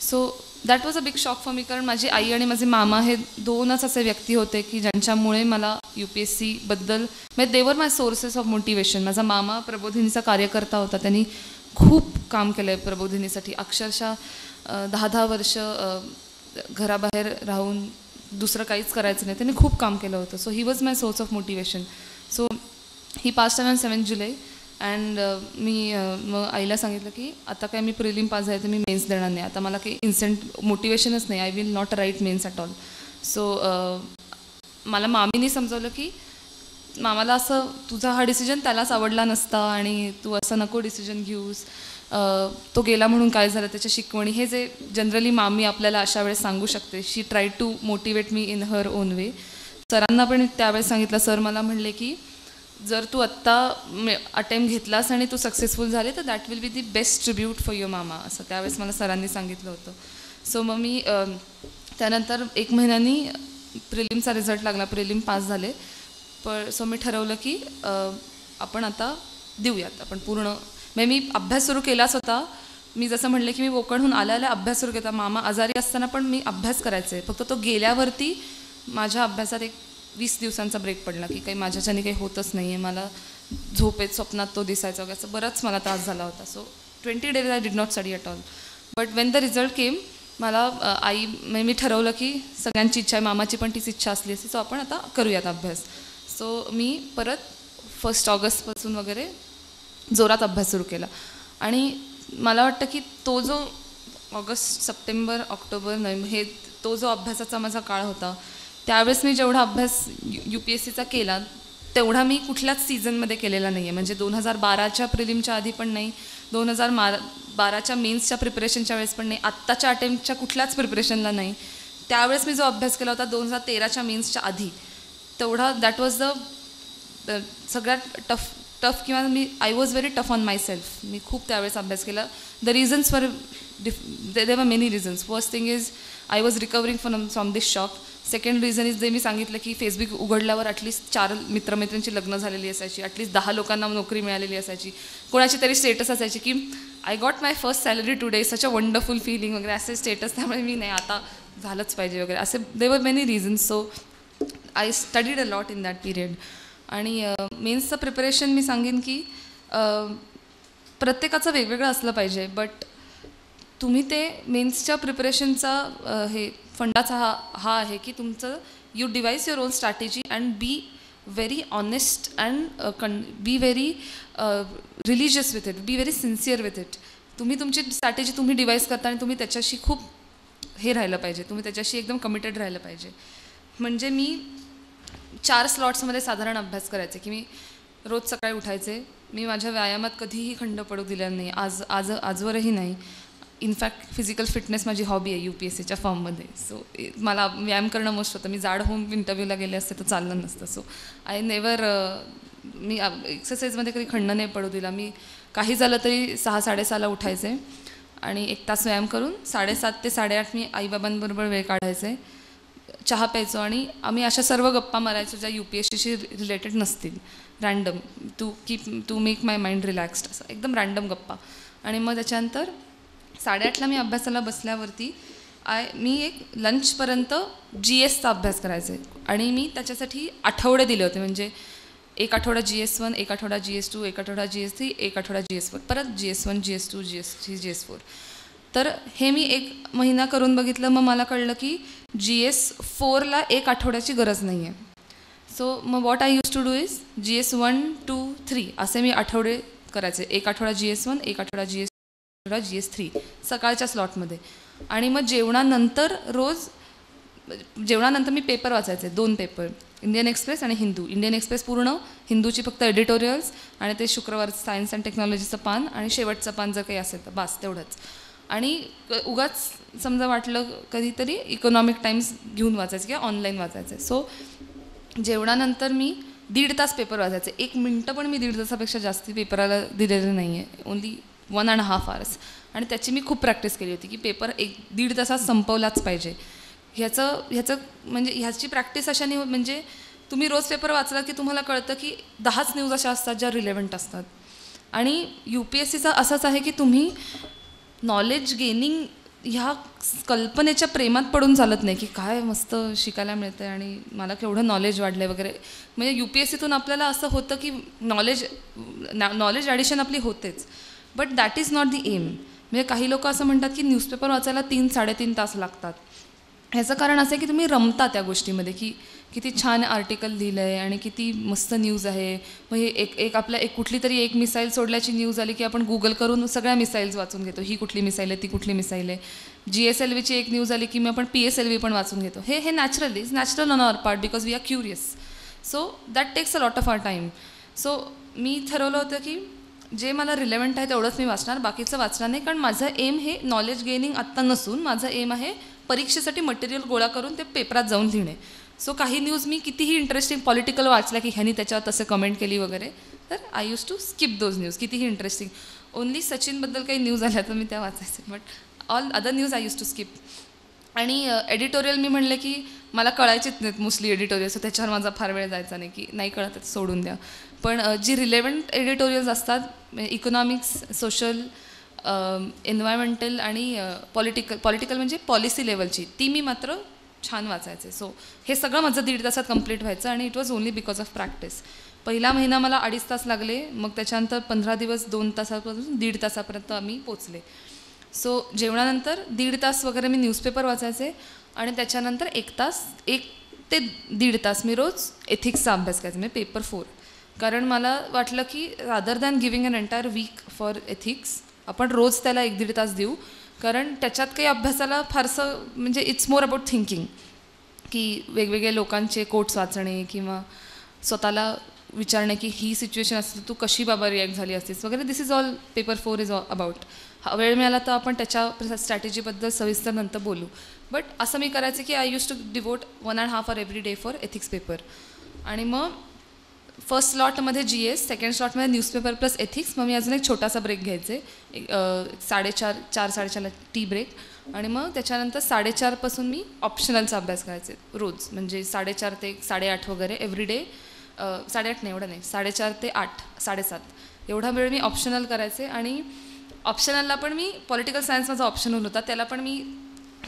[SPEAKER 2] So that was a big shock for me, कारण माझी आई आणि माझे मामा हे दोनच असे व्यक्ती होते की ज्यांच्यामुळे मला UPSC बद्दल म्हणजे देवर माय सोर्सेस ऑफ मोटिवेशन. माझा मामा प्रबोधिनीचा कार्यकर्ता होता. त्यांनी खूप काम केलं आहे प्रबोधिनीसाठी. अक्षरशः 10 वर्ष घराबाहेर राहून दुसरं काहीच करायचं नाही, त्यांनी खूप काम केलं होतं. So he was my source of motivation. So he passed on 7 July. And मी मग आईला सांगितलं की आता काय मी प्रिलिम पास झाले तर मी मेन्स देणार नाही. आता मला काही इन्स्टंट मोटिवेशनच नाही. I will not write mains at all. So मला मामीनी समजवलं की मामाला असं तुझा हा डिसिजन त्यालाच आवडला नसता आणि तू असं नको डिसिजन घेऊस. तो गेला म्हणून काय झालं, त्याच्या शिकवणी, हे जे जनरली मामी आपल्याला अशा वेळेस सांगू शकते. She try to motivate me in her own way. सरांना पण त्यावेळेस सांगितलं. सर मला म्हणले की जर तू आत्ता अटेम्प्ट घेतलास आणि तू सक्सेसफुल झाले तर that will be the best tribute for your मामा, असं त्यावेळेस मला सरांनी सांगितलं होतं. सो मग मी त्यानंतर 1 महिन्यानी प्रिलिमचा रिझल्ट लागला, प्रिलिम पास झाले. सो मी ठरवलं की आपण आता देऊयात आपण पूर्ण. म्हणजे मी अभ्यास सुरू केलाच होता. मी जसं म्हणले की मी कोकणहून आल्या अभ्यास सुरू केला. मामा आजारी असताना पण मी अभ्यास करायचे. फक्त तो गेल्यावरती माझ्या अभ्यासात एक 20 दिवसांचा ब्रेक पडला की काही माझ्याच्याने काही होतच नाही आहे. मला झोपेत स्वप्नात तो दिसायचा वगैरे, असं बराच मला त्रास झाला होता. So 20 days I did not study at all. But when the result came, मला मी ठरवलं की सगळ्यांची इच्छा आहे, मामाची पण तीच इच्छा असली असती, सो आपण आता करूयात अभ्यास. सो मी परत 1 ऑगस्टपासून वगैरे जोरात अभ्यास सुरू केला. आणि मला वाटतं की तो जो ऑगस्ट, सप्टेंबर, ऑक्टोबर, नोव्हेंबर हे तो जो अभ्यासाचा माझा काळ होता, त्यावेळेस मी जेवढा अभ्यास UPSCचा केला तेवढा मी कुठल्याच सीझनमध्ये केलेला नाही आहे. म्हणजे 2012च्या प्रिलिमच्या आधी पण नाही, 2012च्या मेन्सच्या प्रिपरेशनच्या वेळेस पण नाही, आत्ताच्या अटेम्प्टच्या कुठल्याच प्रिपरेशनला नाही. त्यावेळेस मी जो अभ्यास केला होता 2013च्या मेन्सच्या आधी, तेवढा दॅट वॉज द सगळ्यात टफ किंवा I was very tough on myself. मी खूप त्यावेळेस अभ्यास केला. The reasons for there were many reasons. First thing is I was recovering from this shock. Second reason is जे मी सांगितलं की फेसबुक उघडल्यावर ॲटलिस्ट 4 मित्रमैत्रिणींची लग्न झालेली असायची, ॲटलिस्ट 10 लोकांना नोकरी मिळालेली असायची, कोणाची तरी स्टेटस असायची की I got my first salary today, such a wonderful feeling वगैरे असे स्टेटस. त्यामुळे मी नाही आता झालंच पाहिजे वगैरे असे there were many reasons. So I studied a lot in that period. आणि मेन्सचं प्रिपरेशन मी सांगेन की प्रत्येकाचं वेगवेगळं असलं पाहिजे. बट तुम्ही ते मेन्सच्या प्रिपरेशनचा हे फंडाचा हा आहे की तुमचं you device your on strategy and B very honest and be very religious with it, be very sincere with it. तुम्ही तुमची स्ट्रॅटेजी तुम्ही डिवाइस करता आणि तुम्ही त्याच्याशी खूप हे राहिलं पाहिजे, तुम्ही त्याच्याशी एकदम कमिटेड राहिलं पाहिजे. म्हणजे मी 4 स्लॉट्समध्ये साधारण अभ्यास करायचे की मी रोज सकाळी उठायचे. मी माझ्या व्यायामात कधीही खंड पडू दिलेला नाही, आजवरही नाही. इनफॅक्ट फिजिकल फिटनेस माझी हॉबी आहे UPSCच्या फॉर्ममध्ये. सो मला व्यायाम करणं मस्त होतं. मी जाड होऊन इंटरव्ह्यूला गेले असते तर चाललं नसतं. सो आय नेवर मी एक्सरसाइजमध्ये कधी खंड नाही पडू दिला. मी काही झालं तरी 6-6:30ला उठायचे आणि 1 तास व्यायाम करून 7:30 ते 8:30 मी आईबाबांबरोबर वेळ काढायचे, चहा प्यायचो आणि आम्ही अशा सर्व गप्पा मारायचो ज्या UPSCशी रिलेटेड नसतील, random to make my mind relaxed, असं एकदम रँडम गप्पा. आणि मग त्याच्यानंतर 8:30ला मी अभ्यासाला बसल्यावरती मी एक लंचपर्यंत GSचा अभ्यास करायचे. आणि मी त्याच्यासाठी आठवडे दिले होते. म्हणजे 1 आठवडा GS1, 1 आठवडा GS2, 1 आठवडा GS3, 1 आठवडा GS4, परत GS1, GS2, GS3, GS4. तर हे मी 1 महिना करून बघितलं. मग मला कळलं की GS4ला 1 आठवड्याची गरज नाही आहे. सो मग what I use to do is GS1, 2, 3 असे मी आठवडे करायचे. 1 आठवडा GS1, 1 आठवडा GS3 सकाळच्या स्लॉटमध्ये. आणि मग जेवणानंतर मी पेपर वाचायचे, 2 पेपर, इंडियन एक्सप्रेस आणि हिंदू. इंडियन एक्सप्रेस पूर्ण, हिंदूची फक्त एडिटोरियल्स आणि ते शुक्रवार सायन्स अँड टेक्नॉलॉजीचं पान आणि शेवटचं पान जर काही असेल तर बस तेवढंच. आणि उगाच समजा वाटलं कधीतरी इकॉनॉमिक टाइम्स घेऊन वाचायचं किंवा ऑनलाईन वाचायचं. सो जेवणानंतर मी 1.5 तास पेपर वाचायचे. 1 मिनटं पण मी 1.5 तासापेक्षा जास्ती पेपराला दिलेलं नाही आहे, ओन्ली 1.5 hours. आणि त्याची मी खूप प्रॅक्टिस केली होती की पेपर 1-1.5 तासात संपवलाच पाहिजे. ह्याचं म्हणजे ह्याची प्रॅक्टिस अशाने म्हणजे तुम्ही रोज पेपर वाचला की तुम्हाला कळतं की 10च न्यूज अशा असतात ज्या रिलेव्हंट असतात. आणि UPSCचा असंच आहे की तुम्ही नॉलेज गेनिंग ह्या कल्पनेच्या प्रेमात पडून चालत नाही की काय मस्त शिकायला मिळतं आहे आणि मला केवढं नॉलेज वाढलं आहे वगैरे. म्हणजे UPSCतून आपल्याला असं होतं की नॉलेज ॲडिशन आपली होतेच, but that is not the aim. म्हणजे काही लोक असं म्हणतात की न्यूजपेपर वाचायला 3-3.5 तास लागतात. ह्याचं कारण असं आहे की तुम्ही रमता त्या गोष्टीमध्ये की किती छान आर्टिकल लिहिलं आहे आणि किती मस्त न्यूज आहे. मग हे एक कुठली तरी एक मिसाईल सोडल्याची न्यूज आली की आपण गुगल करून सगळ्या मिसाईल्स वाचून घेतो, ही कुठली मिसाईल आहे, ती कुठली मिसाईल आहे. GSLVची एक न्यूज आली की मग आपण PSLV पण वाचून घेतो. हे natural on our part because we are curious. So that takes a lot of our time. So मी ठरवलं होतं की जे मला रिलेव्हंट आहे तेवढंच मी वाचणार, बाकीचं वाचणार नाही. कारण माझं एम हे नॉलेज गेनिंग आत्ता नसून माझं एम आहे परीक्षेसाठी मटेरियल गोळा करून ते पेपरात जाऊन लिहिणे. सो काही न्यूज मी कितीही इंटरेस्टिंग पॉलिटिकल वाचल्या की ह्यानी त्याच्यावर तसं कमेंट केली वगैरे, तर I use to skip those news. कितीही इंटरेस्टिंग ओनली सचिनबद्दल काही न्यूज आल्या तर मी त्या वाचायचे, but all other news I use to skip. आणि एडिटोरियल मी म्हणले की मला कळायचेच नाहीत मोस्टली एडिटोरियल, सो त्याच्यावर माझा फार वेळ जायचा नाही की नाही कळत सोडून द्या. पण जी रिलेव्हंट एडिटोरियल्स असतात इकॉनॉमिक्स, सोशल, एन्व्हायरमेंटल आणि पॉलिटिकल म्हणजे पॉलिसी लेवलची, ती मी मात्र छान वाचायचे. सो हे सगळं माझं 1.5 तासात कंप्लीट व्हायचं आणि it was only because of practice. पहिला महिना मला 2.5 तास लागले, मग त्याच्यानंतर 15 दिवस 2 तासापासून 1.5 तासापर्यंत आम्ही पोचले. सो जेवणानंतर 1.5 तास वगैरे मी न्यूजपेपर वाचायचे आणि त्याच्यानंतर 1 ते 1.5 तास मी रोज एथिक्सचा अभ्यास करायचा, म्हणजे पेपर 4. कारण मला वाटलं की rather than giving an entire week for ethics आपण रोज त्याला 1-1.5 तास देऊ. कारण त्याच्यात काही अभ्यासाला फारसं म्हणजे इट्स मोर अबाउट थिंकिंग की वेगवेगळे लोकांचे कोट्स वाचणे किंवा स्वतःला विचारणे की ही सिच्युएशन असते तू कशी बाबा रिॲक्ट झाली असतीस वगैरे. This is all paper 4 is about. वेळ मिळाला तर आपण त्याच्या स्ट्रॅटेजीबद्दल सविस्तर नंतर बोलू. बट असं मी करायचं की I use to devote 1.5 hour every day for ethics paper. आणि मग फर्स्ट स्लॉटमध्ये GS, सेकंड स्लॉटमध्ये न्यूजपेपर प्लस एथिक्स. मग मी अजून एक छोटासा ब्रेक घ्यायचे, 4:30-4:30ला टी ब्रेक. आणि मग त्याच्यानंतर 4:30पासून मी ऑप्शनलचा अभ्यास करायचे रोज, म्हणजे 4:30 ते 8:30 वगैरे एव्हरी डे. 8:30 नाही, एवढं नाही, 4:30 ते 8, 7:30 एवढा वेळ मी ऑप्शनल करायचे. आणि ऑप्शनलला पण मी पॉलिटिकल सायन्स माझा ऑप्शनल होता, त्याला पण मी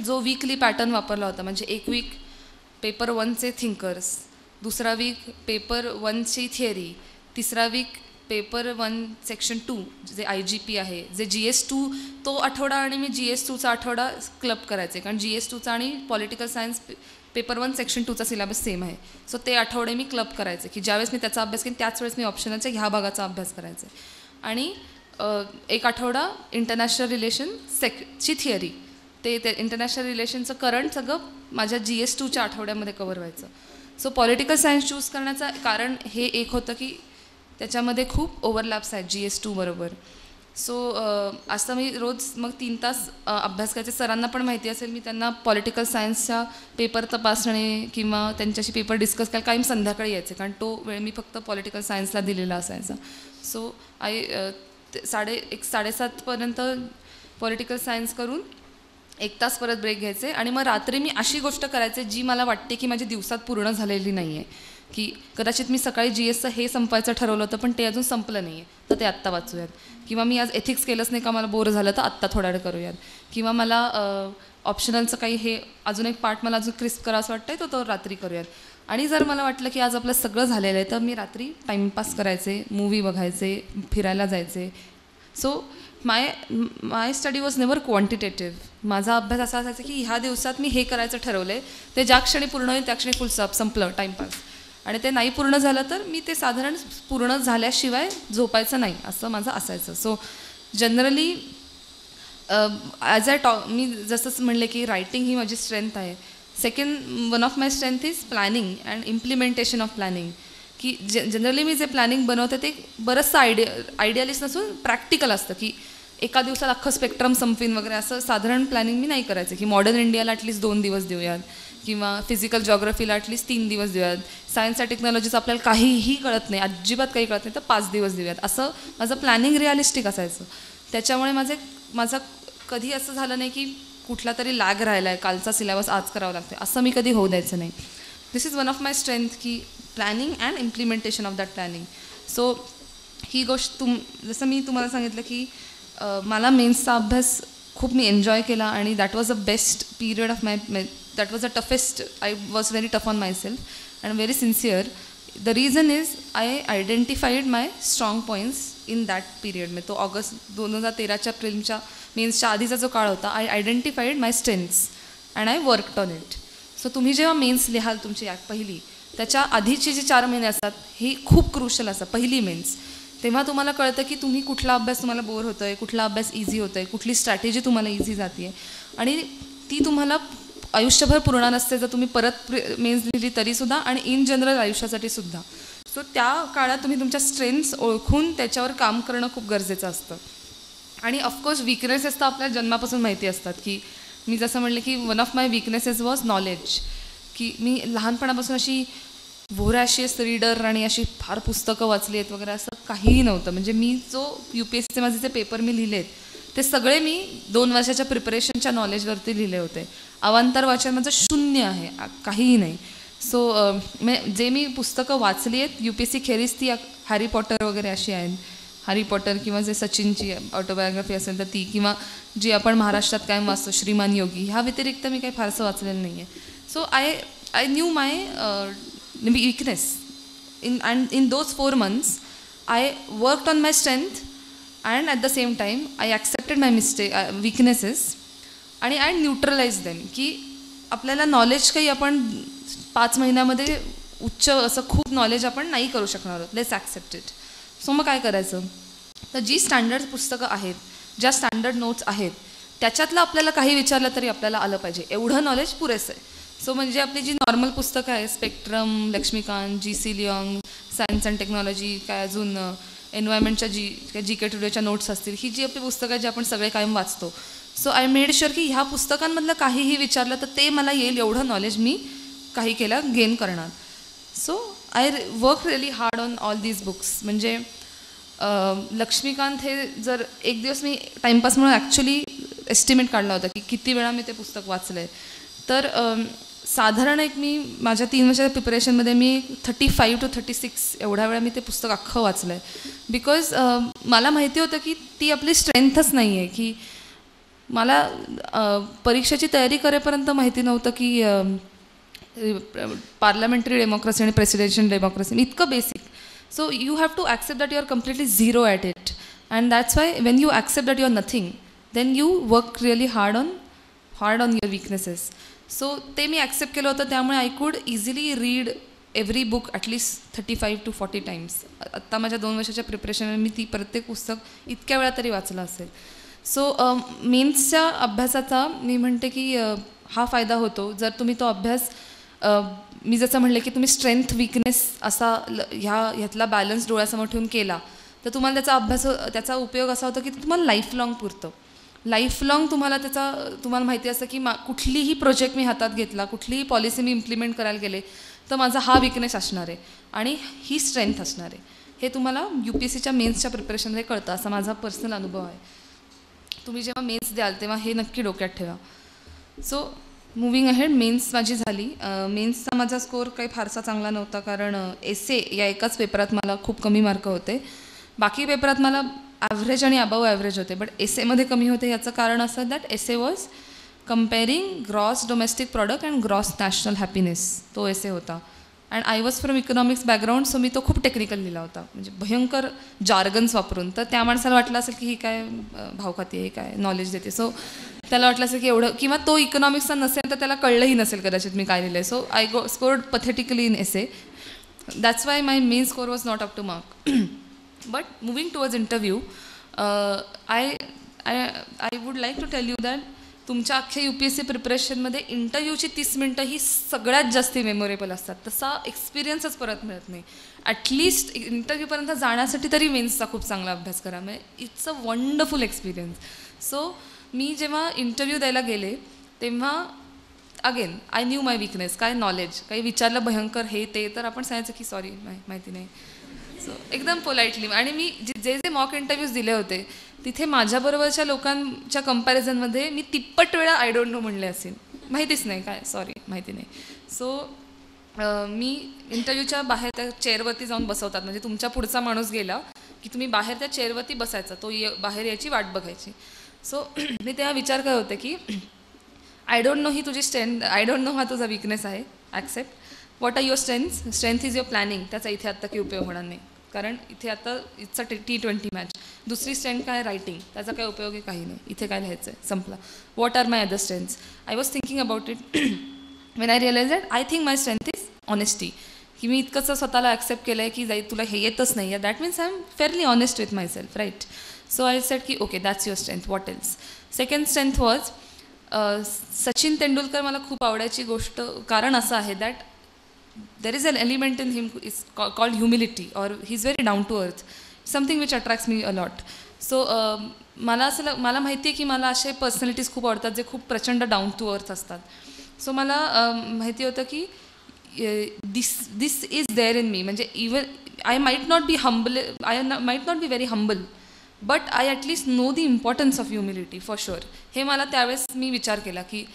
[SPEAKER 2] जो वीकली पॅटर्न वापरला होता, म्हणजे एक वीक पेपर 1चे थिंकर्स, दुसरा वीक पेपर 1ची थिअरी, तिसरा वीक पेपर 1 सेक्शन 2 जे IGP आहे, जे GS2 तो आठवडा आणि मी GS2चा आठवडा क्लब करायचे. कारण GS2चा आणि पॉलिटिकल सायन्स पेपर 1 सेक्शन 2चा सिलेबस सेम आहे. सो ते आठवडे मी क्लब करायचे की ज्यावेळेस मी त्याचा अभ्यास केला त्याच वेळेस मी ऑप्शनलच्या ह्या भागाचा अभ्यास करायचे. आणि एक आठवडा इंटरनॅशनल रिलेशन ची थिअरी, ते इंटरनॅशनल रिलेशनचं करंट सगळं माझ्या GS2च्या आठवड्यामध्ये कवर व्हायचं. सो पॉलिटिकल सायन्स चूज करण्याचं कारण हे एक होतं की त्याच्यामध्ये खूप ओव्हरलॅप्स आहेत GS2 बरोबर. सो असं मी रोज मग 3 तास अभ्यास करायचे. सरांना पण माहिती असेल, मी त्यांना पॉलिटिकल सायन्सचा पेपर तपासणे किंवा त्यांच्याशी पेपर डिस्कस करायला कायम संध्याकाळी यायचे, कारण तो वेळ मी फक्त पॉलिटिकल सायन्सला दिलेला असायचा. सो 7:30पर्यंत पॉलिटिकल सायन्स करून 1 तास परत ब्रेक घ्यायचे. आणि मग रात्री मी अशी गोष्ट करायचे जी मला वाटते की माझी दिवसात पूर्ण झालेली नाही आहे, की कदाचित मी सकाळी GSचं हे संपायचं ठरवलं होतं पण ते अजून संपलं नाही आहे, तर ते आत्ता वाचूयात. किंवा मी आज एथिक्स केलंच नाही का, मला बोर झालं तर आत्ता थोडा वेळ करूयात. किंवा मला ऑप्शनलचं काही हे अजून एक पार्ट मला अजून क्रिस्प करा असं वाटतं तो रात्री करूयात. आणि जर मला वाटलं की आज आपलं सगळं झालेलं आहे तर मी रात्री टाईमपास करायचे, मूवी बघायचे, फिरायला जायचे. So my study was never quantitative. माझा अभ्यास असा असायचा की ह्या दिवसात मी हे करायचं ठरवलं आहे, ते ज्या क्षणी पूर्ण होईल त्या क्षणी फुल संपलं टाईमपास. आणि ते नाही पूर्ण झालं तर मी ते साधारण पूर्ण झाल्याशिवाय झोपायचं नाही असं माझं असायचं. सो जनरली मी जसंच म्हणले की रायटिंग ही माझी स्ट्रेंथ आहे. Second one of my strength is planning and implementation of planning. की जनरली मी जे प्लॅनिंग बनवते ते बरंचसं आयडियालिस्ट नसून प्रॅक्टिकल असतं, की एका दिवसात अख्खं स्पेक्ट्रम संपवीन वगैरे असं साधारण प्लॅनिंग मी नाही करायचं. की मॉडर्न इंडियाला ॲटलीस्ट 2 दिवस देऊयात किंवा फिजिकल जॉग्रफीला ॲटलीस्ट 3 दिवस देऊयात, सायन्स अँड टेक्नॉलॉजीचं आपल्याला काहीही कळत नाही, अजिबात काही कळत नाही तर 5 दिवस देऊयात, असं माझं प्लॅनिंग रिअलिस्टिक असायचं. त्याच्यामुळे माझा कधी असं झालं नाही की कुठला तरी लॅग राहिला आहे, कालचा सिलेबस आज करावा लागतो, असं मी कधी होऊ द्यायचं नाही. This is one of my strength की planning and implementation of that planning. So ही गोष्ट जसं मी तुम्हाला सांगितलं की मला मेन्सचा अभ्यास खूप मी एन्जॉय केला आणि that was a best period of my that was a toughest. I was very tough on my self and very sincere. The reason is I identified my strong points in that period. म्हणजे तो August 2013च्या प्रिलिमच्या मेन्सच्या आधीचा जो काळ होता, I identified my strengths and I worked on it. So तुम्ही जेव्हा men's लिहाल तुमची पहिली, त्याच्या आधीची जी 4 महिने असतात ही खूप क्रुशल असतात. पहिली मेन्स, तेव्हा तुम्हाला कळतं की तुम्ही कुठला अभ्यास तुम्हाला बोर होतो आहे, कुठला अभ्यास इझी होतो आहे, कुठली स्ट्रॅटेजी तुम्हाला इझी जाते आहे आणि ती तुम्हाला आयुष्यभर पुरणार नसते जर तुम्ही परत मेन्स लिहिली तरीसुद्धा आणि इन जनरल आयुष्यासाठी सुद्धा. सो त्या काळात तुम्ही तुमच्या स्ट्रेंथ्स ओळखून त्याच्यावर काम करणं खूप गरजेचं असतं. आणि ऑफकोर्स विकनेसेस तर आपल्या जन्मापासून माहिती असतात की मी जसं म्हणलं की one of my weaknesses was knowledge. की मी लहानपणापासून अशी व्होरॅशियस रीडर आणि अशी फार पुस्तकं वाचली आहेत वगैरे असं काहीही नव्हतं. म्हणजे मी जो UPSCचे माझे जे पेपर मी लिहिलेत ते सगळे मी 2 वर्षाच्या प्रिपरेशनच्या नॉलेजवरती लिहिले होते. अवांतर वाचन माझं 0 आहे, काहीही नाही. सो जे मी पुस्तकं वाचली आहेत UPSC खेरीज ती हॅरी पॉटर वगैरे अशी आहेत. हॅरी पॉटर किंवा जे सचिनची ऑटोबायोग्राफी असेल तर ती, किंवा जी आपण महाराष्ट्रात कायम वाचतो श्रीमान योगी, ह्या व्यतिरिक्त मी काही फारसं वाचलेलं नाही आहे. So I knew my weakness and in those 4 months I worked on my strength and at the same time I accepted my weaknesses आणि I neutralized them. की आपल्याला नॉलेज काही आपण 5 महिन्यामध्ये उच्च असं खूप नॉलेज आपण नाही करू शकणार आहोत. Let's accept it. सो मग काय करायचं, तर जी स्टँडर्ड पुस्तकं आहेत, ज्या स्टँडर्ड नोट्स आहेत, त्याच्यातलं आपल्याला काही विचारलं तरी आपल्याला आलं पाहिजे, एवढं नॉलेज पुरेसं आहे. सो म्हणजे आपली जी नॉर्मल पुस्तकं आहे, Spectrum, Laxmikanth, GC Leong, science and technology, काय अजून एन्व्हायरमेंटच्या GK टुडेच्या नोट्स असतील, ही जी आपली पुस्तकं आहेत जी आपण सगळे कायम वाचतो. सो आय मेड शुअर की ह्या पुस्तकांमधलं काहीही विचारलं तर ते मला येईल एवढं नॉलेज मी काही केलं गेन करणार. So I work really hard on all these books. म्हणजे लक्ष्मीकांत हे जर एक दिवस मी टाईमपास म्हणून ॲक्च्युली एस्टिमेट काढला होता की किती वेळा मी ते पुस्तक वाचलं आहे, तर साधारण एक मी माझ्या 3 वर्षाच्या प्रिपरेशनमध्ये मी 35 to 36 एवढ्या वेळा मी ते पुस्तक अख्खं वाचलं आहे. बिकॉज मला माहिती होतं की ती आपली स्ट्रेंथच नाही आहे. की मला परीक्षेची तयारी करेपर्यंत माहिती नव्हतं की पार्लमेंटरी डेमोक्रेसी आणि प्रेसिडेन्शियल डेमोक्रेसी इतकं basic. So you have to accept that you are completely zero at it and that's why when you accept that you are nothing then you work really hard on your weaknesses. So ते मी accept केलं होतं, त्यामुळे I could easily read every book at least 35 to 40 times. आत्ता माझ्या 2 वर्षाच्या प्रिपरेशनमध्ये मी ती प्रत्येक पुस्तक इतक्या वेळा तरी वाचलं असेल. सो मेन्सच्या अभ्यासाचा मी म्हणते की हा फायदा होतो जर तुम्ही तो अभ्यास मी जसं म्हणलं की तुम्ही स्ट्रेंथ विकनेस असा ह्यातला बॅलन्स डोळ्यासमोर ठेवून केला तर तुम्हाला त्याचा उपयोग असा होतो की तुम्हाला लाईफ लाँग पुरतं. लाईफ लाँग तुम्हाला माहिती असतं की कुठलीही प्रोजेक्ट मी हातात घेतला, कुठलीही पॉलिसी मी इम्प्लिमेंट करायला गेले तर माझा हा विकनेस असणार आहे आणि ही स्ट्रेंथ असणार आहे. हे तुम्हाला UPSCच्या मेन्सच्या प्रिपरेशनमध्ये कळतं, असा माझा पर्सनल अनुभव आहे. तुम्ही जेव्हा मेन्स द्याल तेव्हा हे नक्की डोक्यात ठेवा. सो मुव्हिंग अहेड, मेन्स माझी झाली. मेन्सचा माझा स्कोअर काही फारसा चांगला नव्हता कारण एसे या एकाच पेपरात मला खूप कमी मार्क होते. बाकी पेपरात मला ॲव्हरेज आणि अबव ॲव्हरेज होते, बट एसेमध्ये कमी होते. याचं कारण असं that essay was comparing gross domestic product and gross national happiness, तो एसे होता. And I was from economics background, so मी तो खूप टेक्निकल लिहिला होता, म्हणजे भयंकर जार्गन्स वापरून. तर त्या माणसाला वाटलं असेल की ही काय भाव खाती आहे, काय नॉलेज देते. सो त्याला वाटलं असेल की एवढं, किंवा तो इकॉनॉमिक्सचा नसेल तर त्याला कळलंही नसेल कदाचित मी काय लिहिलं आहे. So I scored pathetically in essay. That's why my main score was not up to mark. But moving towards interview, I would like to tell you that तुमच्या अख्ख्या UPSC प्रिपरेशनमध्ये इंटरव्ह्यूची 30 मिनटं ही सगळ्यात जास्त मेमोरेबल असतात. तसा एक्सपिरियन्सच परत मिळत नाही. ॲटलिस्ट इंटरव्ह्यूपर्यंत जाण्यासाठी तरी मेन्सचा खूप चांगला अभ्यास करा. म्हणजे it's a wonderful experience. So मी जेव्हा इंटरव्ह्यू द्यायला गेले तेव्हा again I knew my weakness. काय नॉलेज, काही विचारलं भयंकर हे ते तर आपण सांगायचं की सॉरी माहिती नाही. सो एकदम पोलाइटली. आणि मी जे मॉक इंटरव्ह्यूज दिले होते तिथे माझ्याबरोबरच्या लोकांच्या कंपॅरिझनमध्ये मी तिप्पट वेळा आय डोंट नो म्हणले असेल, माहितीच नाही काय, सॉरी माहिती नाही. सो मी इंटरव्ह्यूच्या बाहेर त्या चेअरवरती जाऊन बसवतात, म्हणजे तुमच्या पुढचा माणूस गेला की तुम्ही बाहेर त्या चेअरवरती बसायचा, तो बाहेर यायची वाट बघायची. सो मी तेव्हा विचार करत होते की आय डोंट नो ही तुझी स्ट्रेंथ, आय डोंट नो हा तुझा विकनेस आहे, accept. What are your strength? Strength is your planning. त्याचा इथे आत्ता काही उपयोग होणार नाही, कारण इथे आता इट्स अ T20 मॅच. दुसरी स्ट्रेंथ काय? रायटिंग. त्याचा काय उपयोग आहे? काही नाही. इथे काय लिहायचं आहे? संपला. What are my other strengths? I was thinking about it when I realise that I think my strength is honesty. की मी इतकंच स्वतःला ॲक्सेप्ट केलं आहे की तुला हे येतच नाही आहे, that means I am fairly honest with myself, right. So I said की okay, that's your strength, what else? Second strength was Sachin Tendulkar मला खूप आवडायची गोष्ट, कारण असं आहे that there is an element in him is called humility, or he's very down to earth, something which attracts me a lot. So मला माहिती आहे की मला असे पर्सनॅलिटीज खूप आवडतात जे खूप प्रचंड डाऊन टू अर्थ असतात. सो मला माहिती होतं की this is there in me, म्हणजे even I might not be humble, I might not be very humble, but I at least know the importance of humility for sure. हे मला त्यावेळेस मी विचार केला की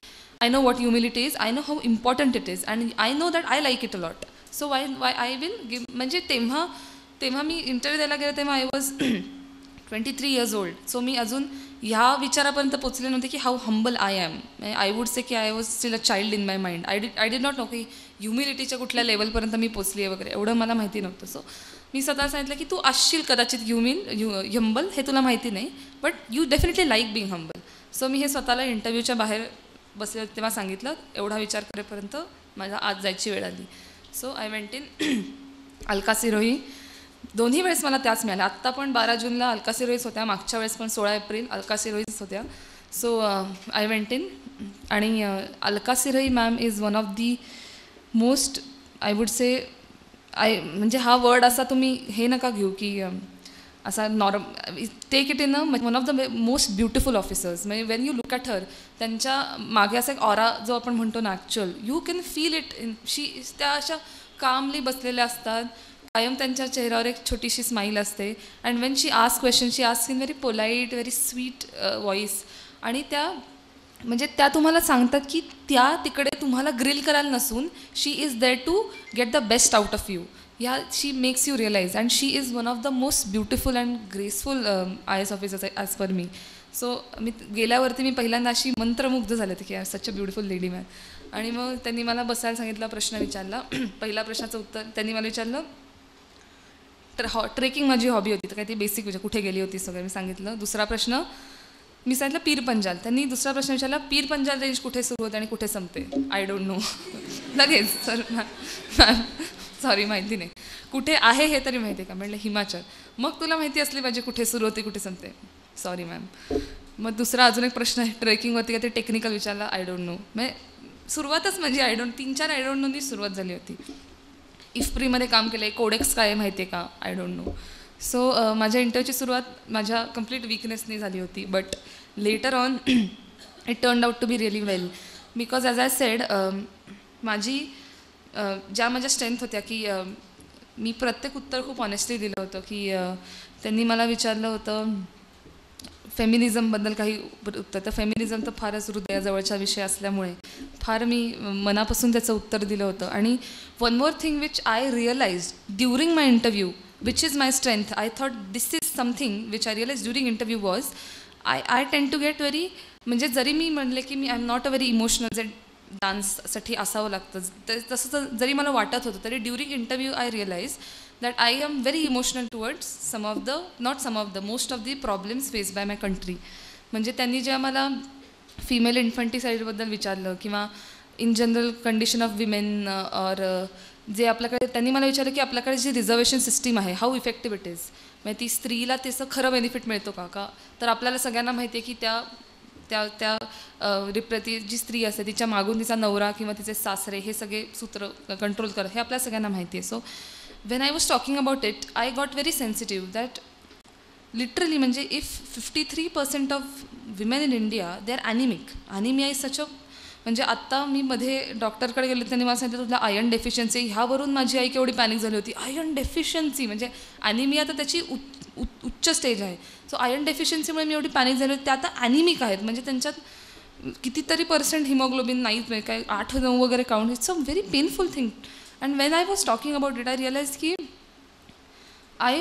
[SPEAKER 2] I know what humility is, I know how important it is, and I know that I like it a lot. So why I will give, म्हणजे तेव्हा मी interview द्यायला गेले तेव्हा I was 23 years old. So मी अजून ह्या विचारापर्यंत पोचले नव्हते की how humble I am. I would say की I was still a child in my mind. I did not know की ह्युमिलिटीच्या कुठल्या लेवलपर्यंत मी पोचली आहे वगैरे, एवढं मला माहिती नव्हतं. सो मी स्वतः सांगितलं की तू असशील कदाचित हंबल, हे तुला माहिती नाही, but you definitely like being humble. So मी हे स्वतःला इंटरव्ह्यूच्या बाहेर बसले तेव्हा सांगितलं. एवढा विचार करेपर्यंत माझा आज जायची वेळ आली. So I went in Alka Sirohi. दोन्ही वेळेस मला त्याच मिळाल्या. आत्ता पण 12 जूनला अलका सिरोहीच होत्या, मागच्या वेळेस पण 16 एप्रिल अलका सिरोहीच होत्या. सो आय वेंट इन, आणि Alka Sirohi ma'am is one of the most, I would से, म्हणजे हा वर्ड असा तुम्ही हे नका घेऊ की असा take it in one of the most beautiful officers. म्हणजे when you look at her, त्यांच्या मागे असा एक ऑरा जो आपण म्हणतो ना actual, you can feel it in त्या अशा कामली बसलेल्या असतात, कायम त्यांच्या चेहऱ्यावर एक छोटीशी स्माईल असते. And Wien she ask question, she ask in very polite, very sweet voice. आणि त्या तुम्हाला सांगतात की त्या तिकडे तुम्हाला ग्रिल करायला नसून she is there to get the best out of you. She makes you realise, and she is one of the most beautiful and graceful IAS officers as per me. So मी गेल्यावरती मी पहिल्यांदा अशी मंत्रमुग्ध झाले होते की such a beautiful lady man. आणि मग त्यांनी मला बसायला सांगितला, प्रश्न विचारला. पहिल्या प्रश्नाचं उत्तर त्यांनी मला विचारलं, ट्रेकिंग माझी हॉबी होती, तर काय ती बेसिक म्हणजे कुठे गेली होती सगळं मी सांगितलं. दुसरा प्रश्न मी सांगितलं पीर पंजाल. त्यांनी दुसरा प्रश्न विचारला, पीर पंजाल रेंज कुठे सुरू होते आणि कुठे संपते? I don't know. लगेच सर मॅम सॉरी माहिती नाही. कुठे आहे हे तरी माहिती आहे का? म्हटलं हिमाचल. मग तुला माहिती असली पाहिजे कुठे सुरू होते कुठे संपते. Sorry ma'am. मग दुसरा अजून एक प्रश्न आहे, ट्रेकिंगवरती का ते टेक्निकल विचारला. I don't know. म्हणजे सुरुवातच म्हणजे 3-4 आय डोंट नोनी सुरुवात झाली होती. इफ्प्रीमध्ये काम केलं आहे, कोडेक्स काय माहिती आहे का? I don't know. सो माझ्या इंटरव्ह्यूची सुरुवात माझ्या कम्प्लीट विकनेसनी झाली होती, but later on it turned out to be really well, because as I said ज्या माझ्या स्ट्रेंथ होत्या की मी प्रत्येक उत्तर खूप ऑनेस्टली दिलं होतं. की त्यांनी मला विचारलं होतं फेमिनिझमबद्दल काही उत्तर, तर फेमिनिझम तर फारच हृदयाजवळचा विषय असल्यामुळे फार मी मनापासून त्याचं उत्तर दिलं होतं. आणि one more thing which I realise during my interview, which is my strength, I thought this is something which I realise during interview was I tend to get very, म्हणजे जरी मी म्हणले की मी I am not a very emotional, जे डान्ससाठी असावं लागतं, तसं जरी मला वाटत होतं, तरी during interview I realise that I am very emotional towards most of the problems faced by my country. म्हणजे त्यांनी जेव्हा मला फिमेल इन्फंटिसाईडबद्दल विचारलं किंवा in general condition of women, और जे आपल्याकडे त्यांनी मला विचारलं की आपल्याकडे जी रिझर्वेशन सिस्टीम आहे हाऊ इफेक्टिव्ह इट इज, म्हणजे ती स्त्रीला त्याचं खरं बेनिफिट मिळतो का? तर आपल्याला सगळ्यांना माहिती आहे की त्या रिप्रती जी स्त्री असते तिच्या मागून तिचा नवरा किंवा तिचे सासरे हे सगळे सूत्र कंट्रोल करत, हे आपल्या सगळ्यांना माहिती आहे. So when I was talking about it, I got very sensitive that literally, म्हणजे if 53% of women in India, they are anemic. Anemia is such a, म्हणजे आत्ता मी मध्ये डॉक्टरकडे गेले, त्यांनी मला सांगितलं तुला आयर्न डेफिशियन्सी. ह्यावरून माझी आई केवढी पॅनिक झाली होती. आयर्न डेफिशियन्सी म्हणजे ॲनिमिया, तर त्याची उच्च स्टेज आहे. सो आयर्न डेफिशियन्सीमुळे मी एवढी पॅनिक झाली होती. ते आता ॲनिमिक आहेत, म्हणजे त्यांच्यात कितीतरी % हिमोग्लोबिन नाहीच, म्हणजे काय 8-9 वगैरे count. It's a very painful thing. And when I was talking about it I realise की आय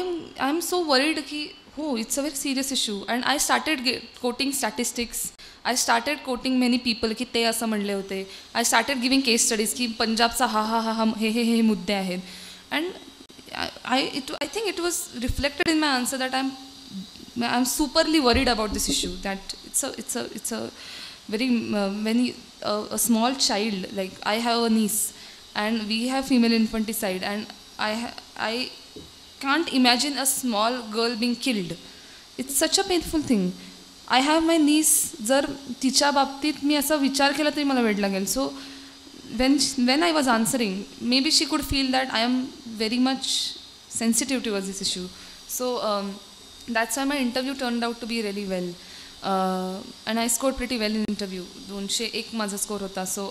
[SPEAKER 2] एम सो वरीड की हो, it's a very serious issue. And I started quoting statistics. I started quoting many people की ते असं म्हणले होते. I started giving case studies की पंजाबचा हा हे मुद्दे आहेत. And I think it was reflected in my answer that I am सुपरली worried about this issue. That it's a very when a small child, like I have a niece and we have female infanticide, and I can't imagine a small girl being killed. It's such a painful thing. I have my niece. जर तिच्या बाबतीत मी असा विचार केला तरी मला वेळ लागेल. So when I was answering, maybe she could feel that I am very much sensitive towards this issue. So that's why my interview turned out to be really well. And I scored pretty well in interview. 201 माझा score होता. So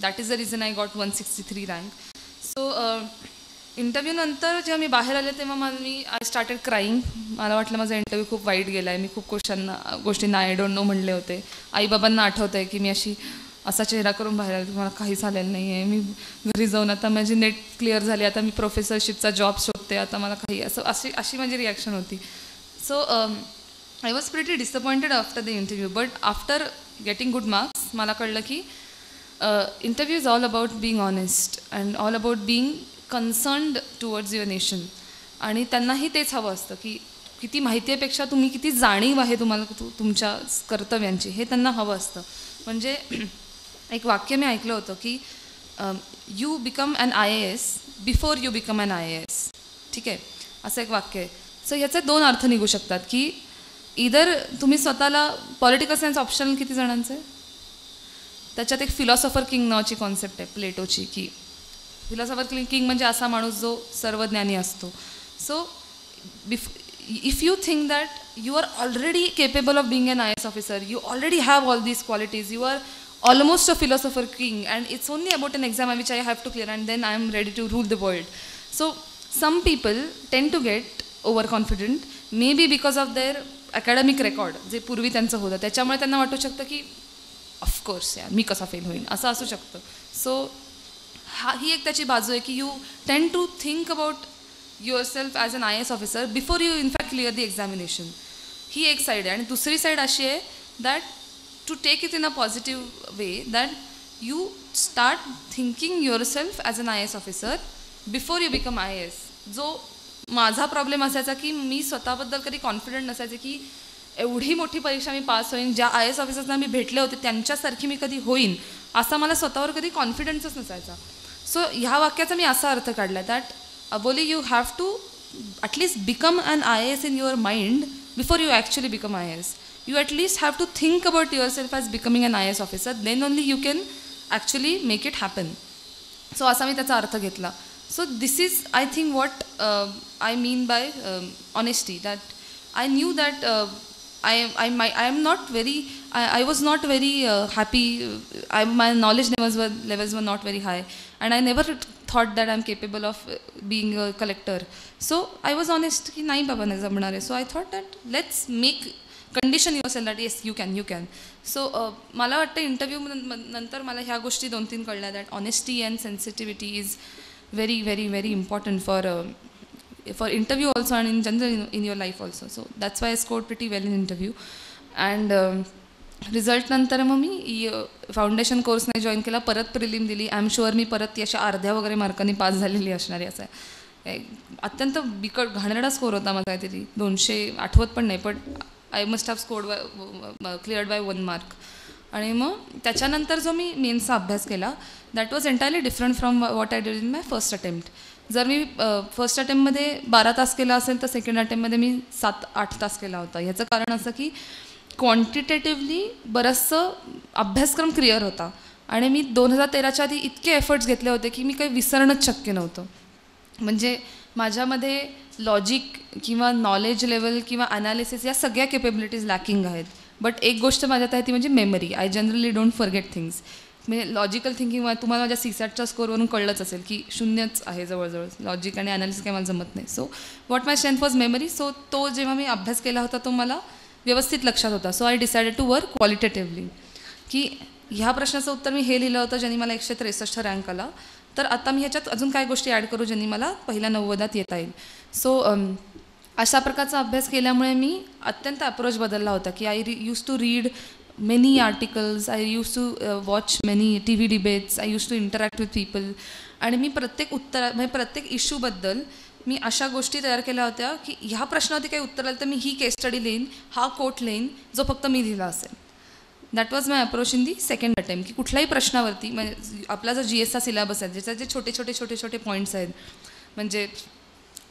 [SPEAKER 2] that is the reason I got 163 rank. So interview नंतर जेव्हा मी बाहेर आले तेव्हा मी I started crying. मला वाटलं माझा इंटरव्ह्यू खूप वाईट गेला आहे. मी खूप गोष्टींना आय डोंट नो म्हणले होते. आईबाबांना आठवतं आहे की मी असा चेहरा करून बाहेर आले, मला काही झालेलं नाही आहे. मी घरी जाऊन आता माझी नेट क्लिअर झाली, आता मी प्रोफेसरशिपचा जॉब शोधते, आता मला काही अशी माझी रिॲक्शन होती. So I was pretty disappointed after the interview, but after getting good marks, मला कळलं की interview is all about being honest and all about being concerned towards your nation. आणि त्यांनाही तेच हवं असतं की किती माहितीपेक्षा तुम्ही किती जाणीव आहे तुम्हाला तुमच्या कर्तव्यांची, हे त्यांना हवं असतं. म्हणजे एक वाक्य मी ऐकलं होतं की you become an IAS before you become an IAS. ठीक आहे, असं एक वाक्य आहे. सो ह्याचे 2 अर्थ निघू शकतात की इधर तुम्ही स्वतःला पॉलिटिकल सायन्स ऑप्शनल किती जणांचं आहे, त्याच्यात एक फिलॉसॉफर किंग नावाची कॉन्सेप्ट आहे प्लेटोची, की फिलॉसॉफर किंग म्हणजे असा माणूस जो सर्वज्ञानी असतो. So if you think that you are already capable of being an IAS officer, you already have all these qualities, you are almost a philosopher king and it's only about an exam which I have to clear and then I am ready to rule the world. So some people tend to get over confident, may be because of their academic record जे पूर्वी त्यांचं होतं, त्याच्यामुळे त्यांना वाटू शकतं की of course यार मी कसा फेल होईन, असं असू शकतं. सो ही एक त्याची बाजू आहे की you tend to think about your self as an IAS officer before you in fact clear the examination. ही एक साईड आहे. आणि दुसरी साईड अशी आहे that to take it in a positive way, that you start thinking your self as an IAS officer before you become IAS. जो माझा problem असायचा की मी स्वतःबद्दल कधी कॉन्फिडंट नसायचे की एवढी मोठी परीक्षा मी पास होईन, ज्या IAS ऑफिसर्सना मी भेटले होते त्यांच्यासारखी मी कधी होईन, असा मला स्वतःवर कधी कॉन्फिडन्सच नसायचा. सो ह्या वाक्याचा मी असा अर्थ काढला that Aboli you have to at least become an IAS in your mind before you actually become IAS. You at least have to think about your self as becoming an IAS officer, then only you can actually make it happen. So असा मी त्याचा अर्थ घेतला. So this is, I think, what I mean by honesty. That I knew that I am not very. I was not very happy. My knowledge levels were not very high, and I never thought that I'm capable of being a collector. So I was honest की नाही बाबा नाही जमणार आहे. So I thought that let's make condition yourself that yes you can. So मला वाटतं interview नंतर मला ह्या गोष्टी 2-3 कळल्या that honesty and sensitivity is very very very important for interview also and in general in your life also. So that's why I scored pretty well in interview. And result नंतर मग मी foundation course नाही join केला, परत prelim दिली. I am sure मी परत ती अशा अर्ध्या वगैरे मार्कांनी पास झालेली असणारी. असं आहे अत्यंत बिकट घाणेरडा स्कोर होता माझा, काहीतरी 200 आठवत पण नाही, पण I must have scored cleared by 1 mark. आणि मग त्याच्यानंतर जो मी मेन्सचा अभ्यास केला that was entirely different from what I did in my first attempt. जर मी फर्स्ट अटेम्प्टमध्ये 12 तास केला असेल तर सेकंड अटेम्प्टमध्ये मी 7-8 तास केला होता. ह्याचं कारण असं की क्वांटिटेटिव्हली बरंचसं अभ्यासक्रम क्लिअर होता आणि मी 2013च्या आधी इतके एफर्ट्स घेतले होते की मी काही विसरणंच शक्य नव्हतं. म्हणजे माझ्यामध्ये लॉजिक किंवा नॉलेज लेवल किंवा ॲनालिसिस या सगळ्या केपेबिलिटीज लॅकिंग आहेत. बट एक गोष्ट माझ्यात आहे ती म्हणजे memory. I generally don't forget things. म्हणजे लॉजिकल थिंकिंग तुम्हाला माझ्या सीसॅटच्या स्कोरवरून कळलंच असेल की शून्यच आहे जवळजवळ, लॉजिक आणि ॲनालिसिस काही मला जमत नाही. So what my strength was memory. So तो जेव्हा मी अभ्यास केला होता तो मला व्यवस्थित लक्षात होता. So I decided to work qualitatively, की ह्या प्रश्नाचं उत्तर मी हे लिहिलं होतं ज्यांनी मला 163 रँक आला, तर आता मी ह्याच्यात अजून काय गोष्टी ॲड करू ज्यांनी मला पहिल्या 90त येता येईल. सो अशा प्रकारचा अभ्यास केल्यामुळे मी अत्यंत अप्रोच बदलला होता, की I use to read many articles, I used to watch many TV debates, I used to interact with people. आणि मी प्रत्येक म्हणजे प्रत्येक इश्यूबद्दल मी अशा गोष्टी तयार केल्या होत्या की ह्या प्रश्नावरती काही उत्तर आलं तर मी ही केस स्टडी लिहीन, हा कोट लिहीन जो फक्त मी लिहिला असेल. That was my approach in the second attempt, की कुठल्याही प्रश्नावरती म्हणजे आपला जो GS चा सिलेबस आहे ज्याच्यात जे छोटे छोटे पॉईंट्स आहेत, म्हणजे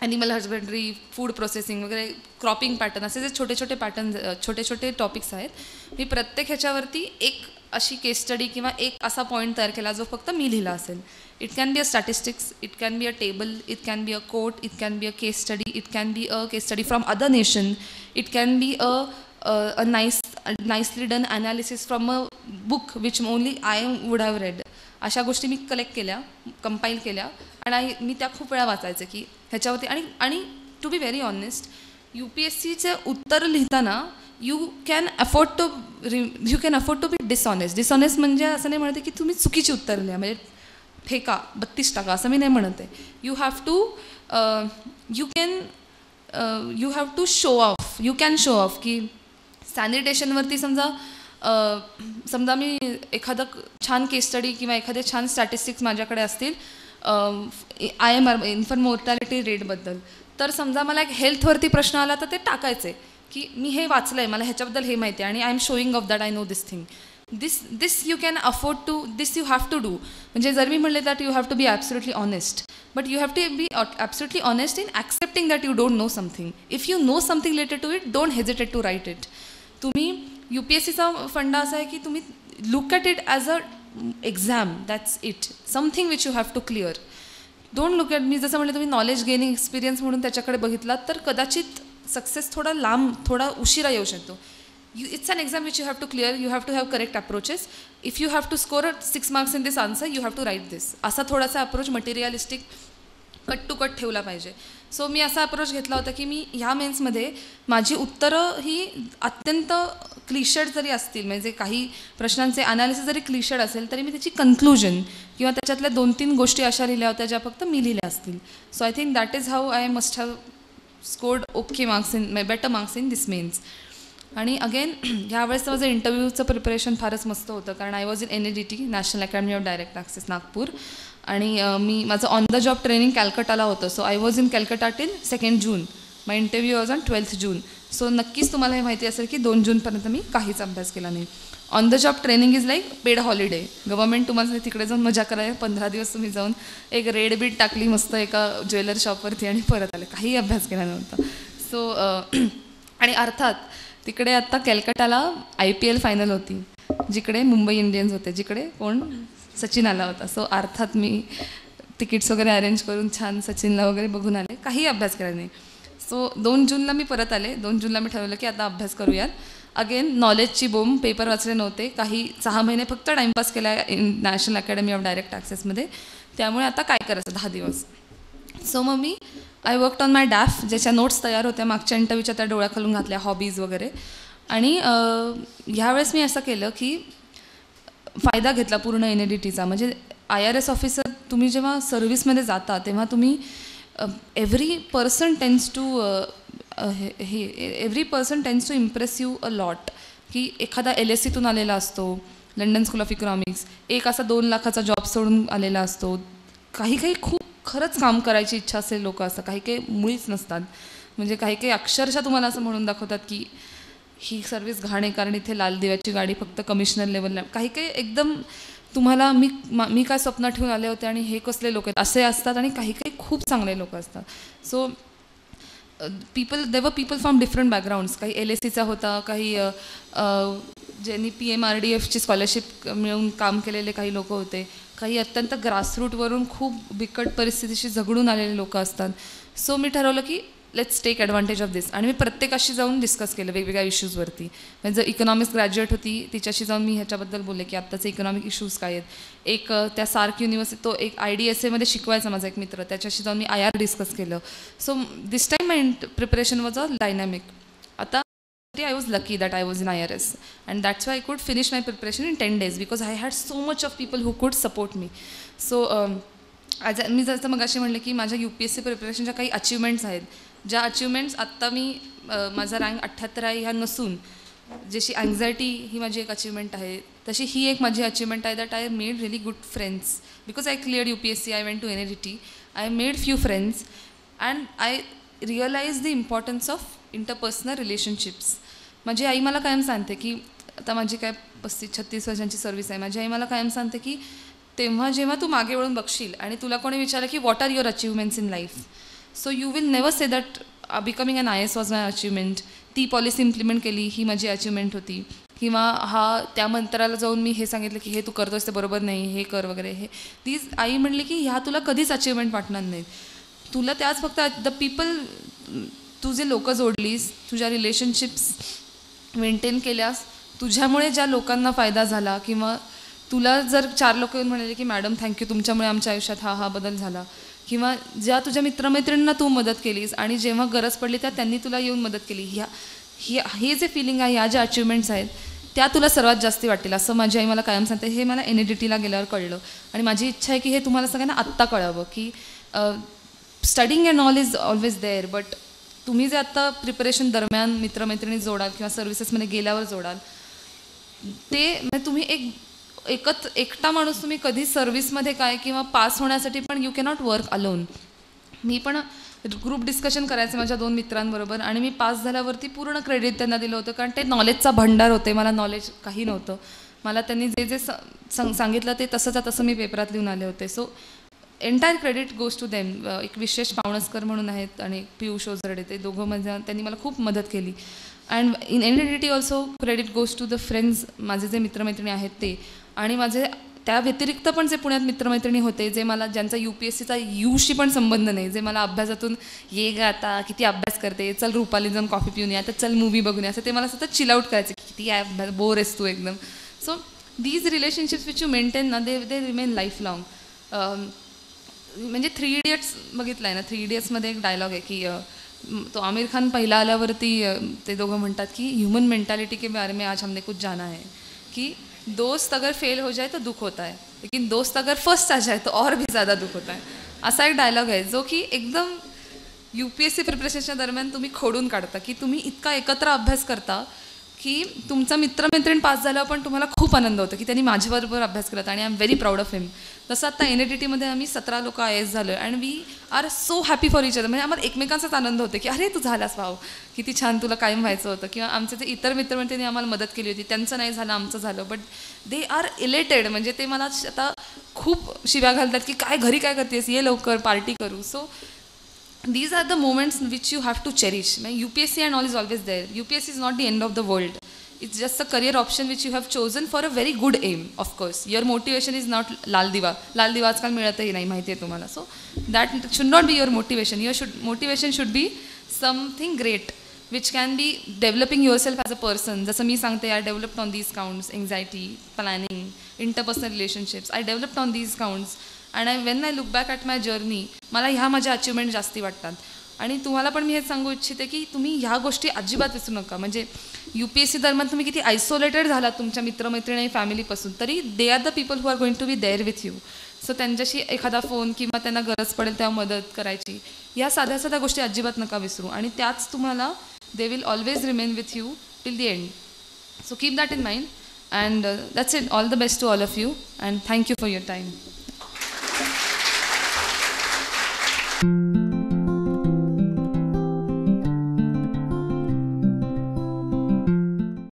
[SPEAKER 2] ॲनिमल हजबंड्री, फूड प्रोसेसिंग वगैरे, क्रॉपिंग पॅटर्न, असे जे छोटे छोटे टॉपिक्स आहेत, मी प्रत्येक ह्याच्यावरती एक अशी केस स्टडी किंवा एक असा पॉईंट तयार केला जो फक्त मी लिहिला असेल. It can be a statistics, it can be a table, it can be a quote, it can be a case study, it can be a case study from other nation, it can be a nicely done analysis from a book which only I would have read. अशा गोष्टी मी collect केल्या, compile केल्या आणि मी त्या खूप वेळा वाचायचे की ह्याच्यावरती. आणि टू बी व्हेरी ऑनेस्ट, UPSCचे उत्तर लिहिताना you can afford to be dishonest म्हणजे असं नाही म्हणते की तुम्ही चुकीची उत्तर लिहा, म्हणजे फेका 32 टाका असं मी नाही म्हणत आहे. You have to show off की सॅनिटेशनवरती समजा मी एखादं छान केस स्टडी किंवा एखादे छान स्टॅटिस्टिक्स माझ्याकडे असतील IMR इन्फंट मोर्टॅलिटी रेटबद्दल, तर समजा मला एक हेल्थवरती प्रश्न आला तर ते टाकायचे की मी हे वाचलं आहे, मला ह्याच्याबद्दल हे माहिती आहे आणि I am showing off that I know this thing. This you can afford to, this you have to do. म्हणजे जर मी म्हणले that you have to be absolutely honest, but you have to be absolutely honest in accepting that you don't know something. If you know something related to it, don't hesitate to write it. तुम्ही UPSCचा funda असा आहे की तुम्ही look at it as a exam, that's it, something which you have to clear. Don't look at, मी जसं म्हणलं तुम्ही नॉलेज गेनिंग एक्सपिरियन्स म्हणून त्याच्याकडे बघितलात तर कदाचित सक्सेस थोडा उशिरा येऊ शकतो. It's an exam which you have to clear, you have to have correct approaches. If you have to score 6 marks in this answer, you have to write this. असा थोडासा approach materialistic cut to cut ठेवला पाहिजे. So मी असा approach घेतला होता की मी ह्या मेन्समध्ये माझी उत्तरं ही अत्यंत क्लिशड जरी असतील, म्हणजे काही प्रश्नांचे ॲनालिसिस जरी क्लिशड असेल तरी मी त्याची कन्क्लुजन किंवा त्याच्यातल्या 2-3 गोष्टी अशा लिहिल्या होत्या ज्या फक्त मी लिहिल्या असतील. So I think that is how I must have scored better marks in this mains. आणि अगेन ह्यावेळेस माझं इंटरव्ह्यूचं प्रिपरेशन फारच मस्त होतं, कारण I was in NADT, national academy of direct access, Nagpur. आणि माझं ऑन द जॉब ट्रेनिंग कॅलकटाला होतं. So I was in Calcutta till 2 June. My interview was on 12 June. सो नक्कीच तुम्हाला हे माहिती असेल की 2 जूनपर्यंत मी काहीच अभ्यास केला नाही. On the job training is like paid holiday. Government तुम्हाला तिकडे जाऊन मजा करायला 15 दिवस तुम्ही जाऊन एक रेड बीट टाकली मस्त एका ज्वेलर शॉपवरती आणि परत आले, काही अभ्यास केला नव्हता. सो आणि अर्थात तिकडे आत्ता कॅलकटाला IPL फायनल होती, जिकडे मुंबई इंडियन्स होते, जिकडे कोण सचिन आला होता. सो अर्थात मी तिकीट्स वगैरे अरेंज करून छान सचिनला वगैरे बघून आले, काही अभ्यास केला नाही. सो 2 जूनला मी परत आले. 2 जूनला मी ठरवलं की आता अभ्यास करूयात. अगेन नॉलेजची बोंब, पेपर वाचले नव्हते, काही 6 महिने फक्त टाईमपास केला in National academy of Direct ॲक्सेसमध्ये. त्यामुळे आता काय करायचं 10 दिवस. सो मग मी I worked on my DAF, ज्याच्या नोट्स तयार होत्या मागच्या इंटरव्ह्यूच्या, त्या डोळ्याखालून घातल्या, हॉबीज वगैरे. आणि ह्यावेळेस मी असं केलं की फायदा घेतला पूर्ण NADTचा. म्हणजे IRS ऑफिसर तुम्ही जेव्हा सर्व्हिसमध्ये जाता तेव्हा तुम्ही every person tends to impress you a lot. की एखादा LSEतून आलेला असतो, लंडन स्कूल ऑफ इकॉनॉमिक्स, एक असा 2 लाखाचा जॉब सोडून आलेला असतो, काही खूप खरंच काम करायची इच्छा असेल लोक असतात, काही मुळीच नसतात. म्हणजे काही अक्षरशः तुम्हाला असं म्हणून दाखवतात की ही सर्व्हिस घाण आहे कारण इथे लाल दिव्याची गाडी फक्त कमिशनर लेवलला. काही एकदम तुम्हाला मी काय स्वप्न ठेवून आले होते आणि हे कसले लोक आहेत असे असतात, आणि काही खूप चांगले लोक असतात. So people from different backgrounds. काही LSEचा होता, काही ज्यांनी PMRDFची स्कॉलरशिप मिळवून काम केलेले काही लोक होते, काही अत्यंत ग्रासरूटवरून खूप बिकट परिस्थितीशी झगडून आलेले लोक असतात. सो मी ठरवलं की लेट्स टेक ॲडव्हान्टेज ऑफ दिस. आणि मी प्रत्येकाशी जाऊन डिस्कस केलं वेगवेगळ्या इश्यूजवरती. म्हणजे जर इकॉनॉमिक्स ग्रॅज्युएट होती तिच्याशी जाऊन मी ह्याच्याबद्दल बोलले की आत्ताचे इकॉनॉमिक इश्यूज काय आहेत. एक त्या सार्क युनिव्हर्सिटी तो एक IDSA शिकवायचा माझा एक मित्र, त्याच्याशी जाऊन मी IR डिस्कस केलं. So this time my preparation was a dynamic. आता I was lucky that I was in IRS and that's why I could finish my preparation in 10 days because I had so much of people who could support me. So मी जसं मगाशी म्हणलं की माझ्या UPSC प्रिपरेशनच्या काही achievements आहेत, ज्या achievements आत्ता मी माझा रँक 78 आहे ह्या नसून जशी अँझायटी ही माझी एक अचिव्हमेंट आहे, तशी ही एक माझी अचिव्हमेंट आहे that I made really good friends because I cleared UPSC. I went to NIT. I made few friends and I realise the importance of interpersonal relationships. माझी आई मला कायम सांगते की आता माझी काय 35-36 वर्षांची सर्व्हिस आहे. माझी आई मला कायम सांगते की तेव्हा जेव्हा तू मागे वळून बघशील आणि तुला कोणी विचारलं की what are your achievements in life, so you will never say that becoming an IAS was my achievement. ती पॉलिसी इम्प्लिमेंट केली ही माझी अचिव्हमेंट होती. किंवा त्या मंत्राला जाऊन मी हे सांगितलं की हे तू करतोस ते बरोबर नाही, हे कर वगैरे. हे ती आई म्हणली की ह्या तुला कधीच अचिव्हमेंट वाटणार नाहीत. तुला त्याच फक्त द पीपल तू जे लोकं जोडलीस, तुझ्या रिलेशनशिप्स मेंटेन केल्यास, तुझ्यामुळे ज्या लोकांना फायदा झाला किंवा तुला जर 4 लोक येऊन म्हणाले की मॅडम थँक्यू तुमच्यामुळे आमच्या आयुष्यात हा बदल झाला, किंवा ज्या तुझ्या मित्रमैत्रिणींना तू मदत केलीस आणि जेव्हा गरज पडली त्या त्यांनी तुला येऊन मदत केली, हे जे फिलिंग आहे, ह्या ज्या अचिव्हमेंट्स आहेत त्या तुला सर्वात जास्ती वाटतील असं माझी आई मला कायम सांगते. हे मला NITला गेल्यावर कळलं आणि माझी इच्छा आहे की हे तुम्हाला सगळ्यांना आत्ता कळावं की studying and all is always there, but तुम्ही जे आत्ता प्रिपरेशन दरम्यान मित्रमैत्रिणी जोडाल किंवा सर्व्हिसेसमध्ये गेल्यावर जोडाल ते म्हणजे तुम्ही एकटा माणूस तुम्ही कधी सर्व्हिसमध्ये काय किंवा पास होण्यासाठी पण यू कॅनॉट वर्क अलोन. मी पण ग्रुप डिस्कशन करायचे माझ्या 2 मित्रांबरोबर आणि मी पास झाल्यावरती पूर्ण क्रेडिट त्यांना दिलं होतं कारण ते नॉलेजचा भंडार होते. मला नॉलेज काही नव्हतं. मला त्यांनी जे सांगितलं ते तसं मी पेपरात लिहून आले होते. So entire credit goes to them. एक विशेष पावणस्कर म्हणून आहेत आणि पियुष ओझरडे, ते दोघं त्यांनी मला खूप मदत केली. And in NIT also credit goes to the friends, माझे जे मित्रमैत्रिणी आहेत ते, आणि माझे त्या व्यतिरिक्त पण जे पुण्यात मित्रमैत्रिणी होते जे मला ज्यांचा UPSCचा यूशी पण संबंध नाही, जे मला अभ्यासातून ये ग आता किती अभ्यास करते, चल रुपाली जाऊन कॉफी पिऊन या, तर चल मूवी बघून या, असं ते मला सतत चिल आउट करायचे की किती अभ्यास बोर आहेस तू एकदम. So these relationships which you maintain ना दे रिमेन लाईफ लाँग. म्हणजे 3 इडियट्स बघितलं आहे ना, 3 इडियट्समध्ये एक डायलॉग आहे की तो आमिर खान पहिला आल्यावरती ते दोघं म्हणतात की ह्यूमन मेंटालिटी के बारे में आज हमने कुछ जाना है कि दोस्त अगर फेल हो जाए तो दुख होता है लेकिन दोस्त अगर फर्स्ट आ जाए तो और भी ज़्यादा दुख होता है. असा एक डायलॉग आहे जो की एकदम UPSC प्रिपरेशनच्या दरम्यान तुम्ही खोडून काढता की तुम्ही इतका एकत्र अभ्यास करता की तुमचा मित्रमैत्रीण पास झाल्यावर पण तुम्हाला खूप आनंद होतो की त्यांनी माझ्याबरोबर अभ्यास केला आणि I am very proud of him. तसं आता NITमध्ये आम्ही 17 लोक IAS झालो आहे and we are so happy for each other. म्हणजे आम्हाला एकमेकांचाच आनंद होतो की अरे तू झालास भाऊ, किती छान, तुला कायम व्हायचं होतं. किंवा आमचे जे इतर मित्रमैत्रिणी आम्हाला मदत केली होती त्यांचं नाही झालं, आमचं झालं, बट दे आर इलेटेड. म्हणजे ते मला आता खूप शिव्या घालतात की काय घरी काय करतेस, ये लवकर पार्टी करू. So these are the moments which you have to cherish. UPSC and all is always there. UPSC is not the end of the world. It's just a career option which you have chosen for a very good aim. Of course, your motivation is not लाल दिवा आजकाल मिळतही नाही, माहिती आहे तुम्हाला. So that should not be your motivation. Motivation should be something great which can be developing yourself as a person. जसं मी सांगते, I developed on these counts: anxiety, planning, interpersonal relationships. I developed on these counts. आणि when I look back at my journey, मला ह्या माझ्या achievement जास्ती वाटतात. आणि तुम्हाला पण मी हेच सांगू इच्छिते की तुम्ही ह्या गोष्टी अजिबात विसरू नका. म्हणजे UPSC दरम्यान तुम्ही किती आयसोलेटेड झालात तुमच्या मित्रमैत्रिणी आणि फॅमिलीपासून, तरी they are the people who are going to be there with you. So त्यांच्याशी एखादा फोन किंवा त्यांना गरज पडेल तेव्हा मदत करायची, या साध्या साध्या गोष्टी अजिबात नका विसरू. आणि त्याच तुम्हाला they will always remain with you till the end. So keep that in mind and that's it. All the best to all of you and thank you for your time.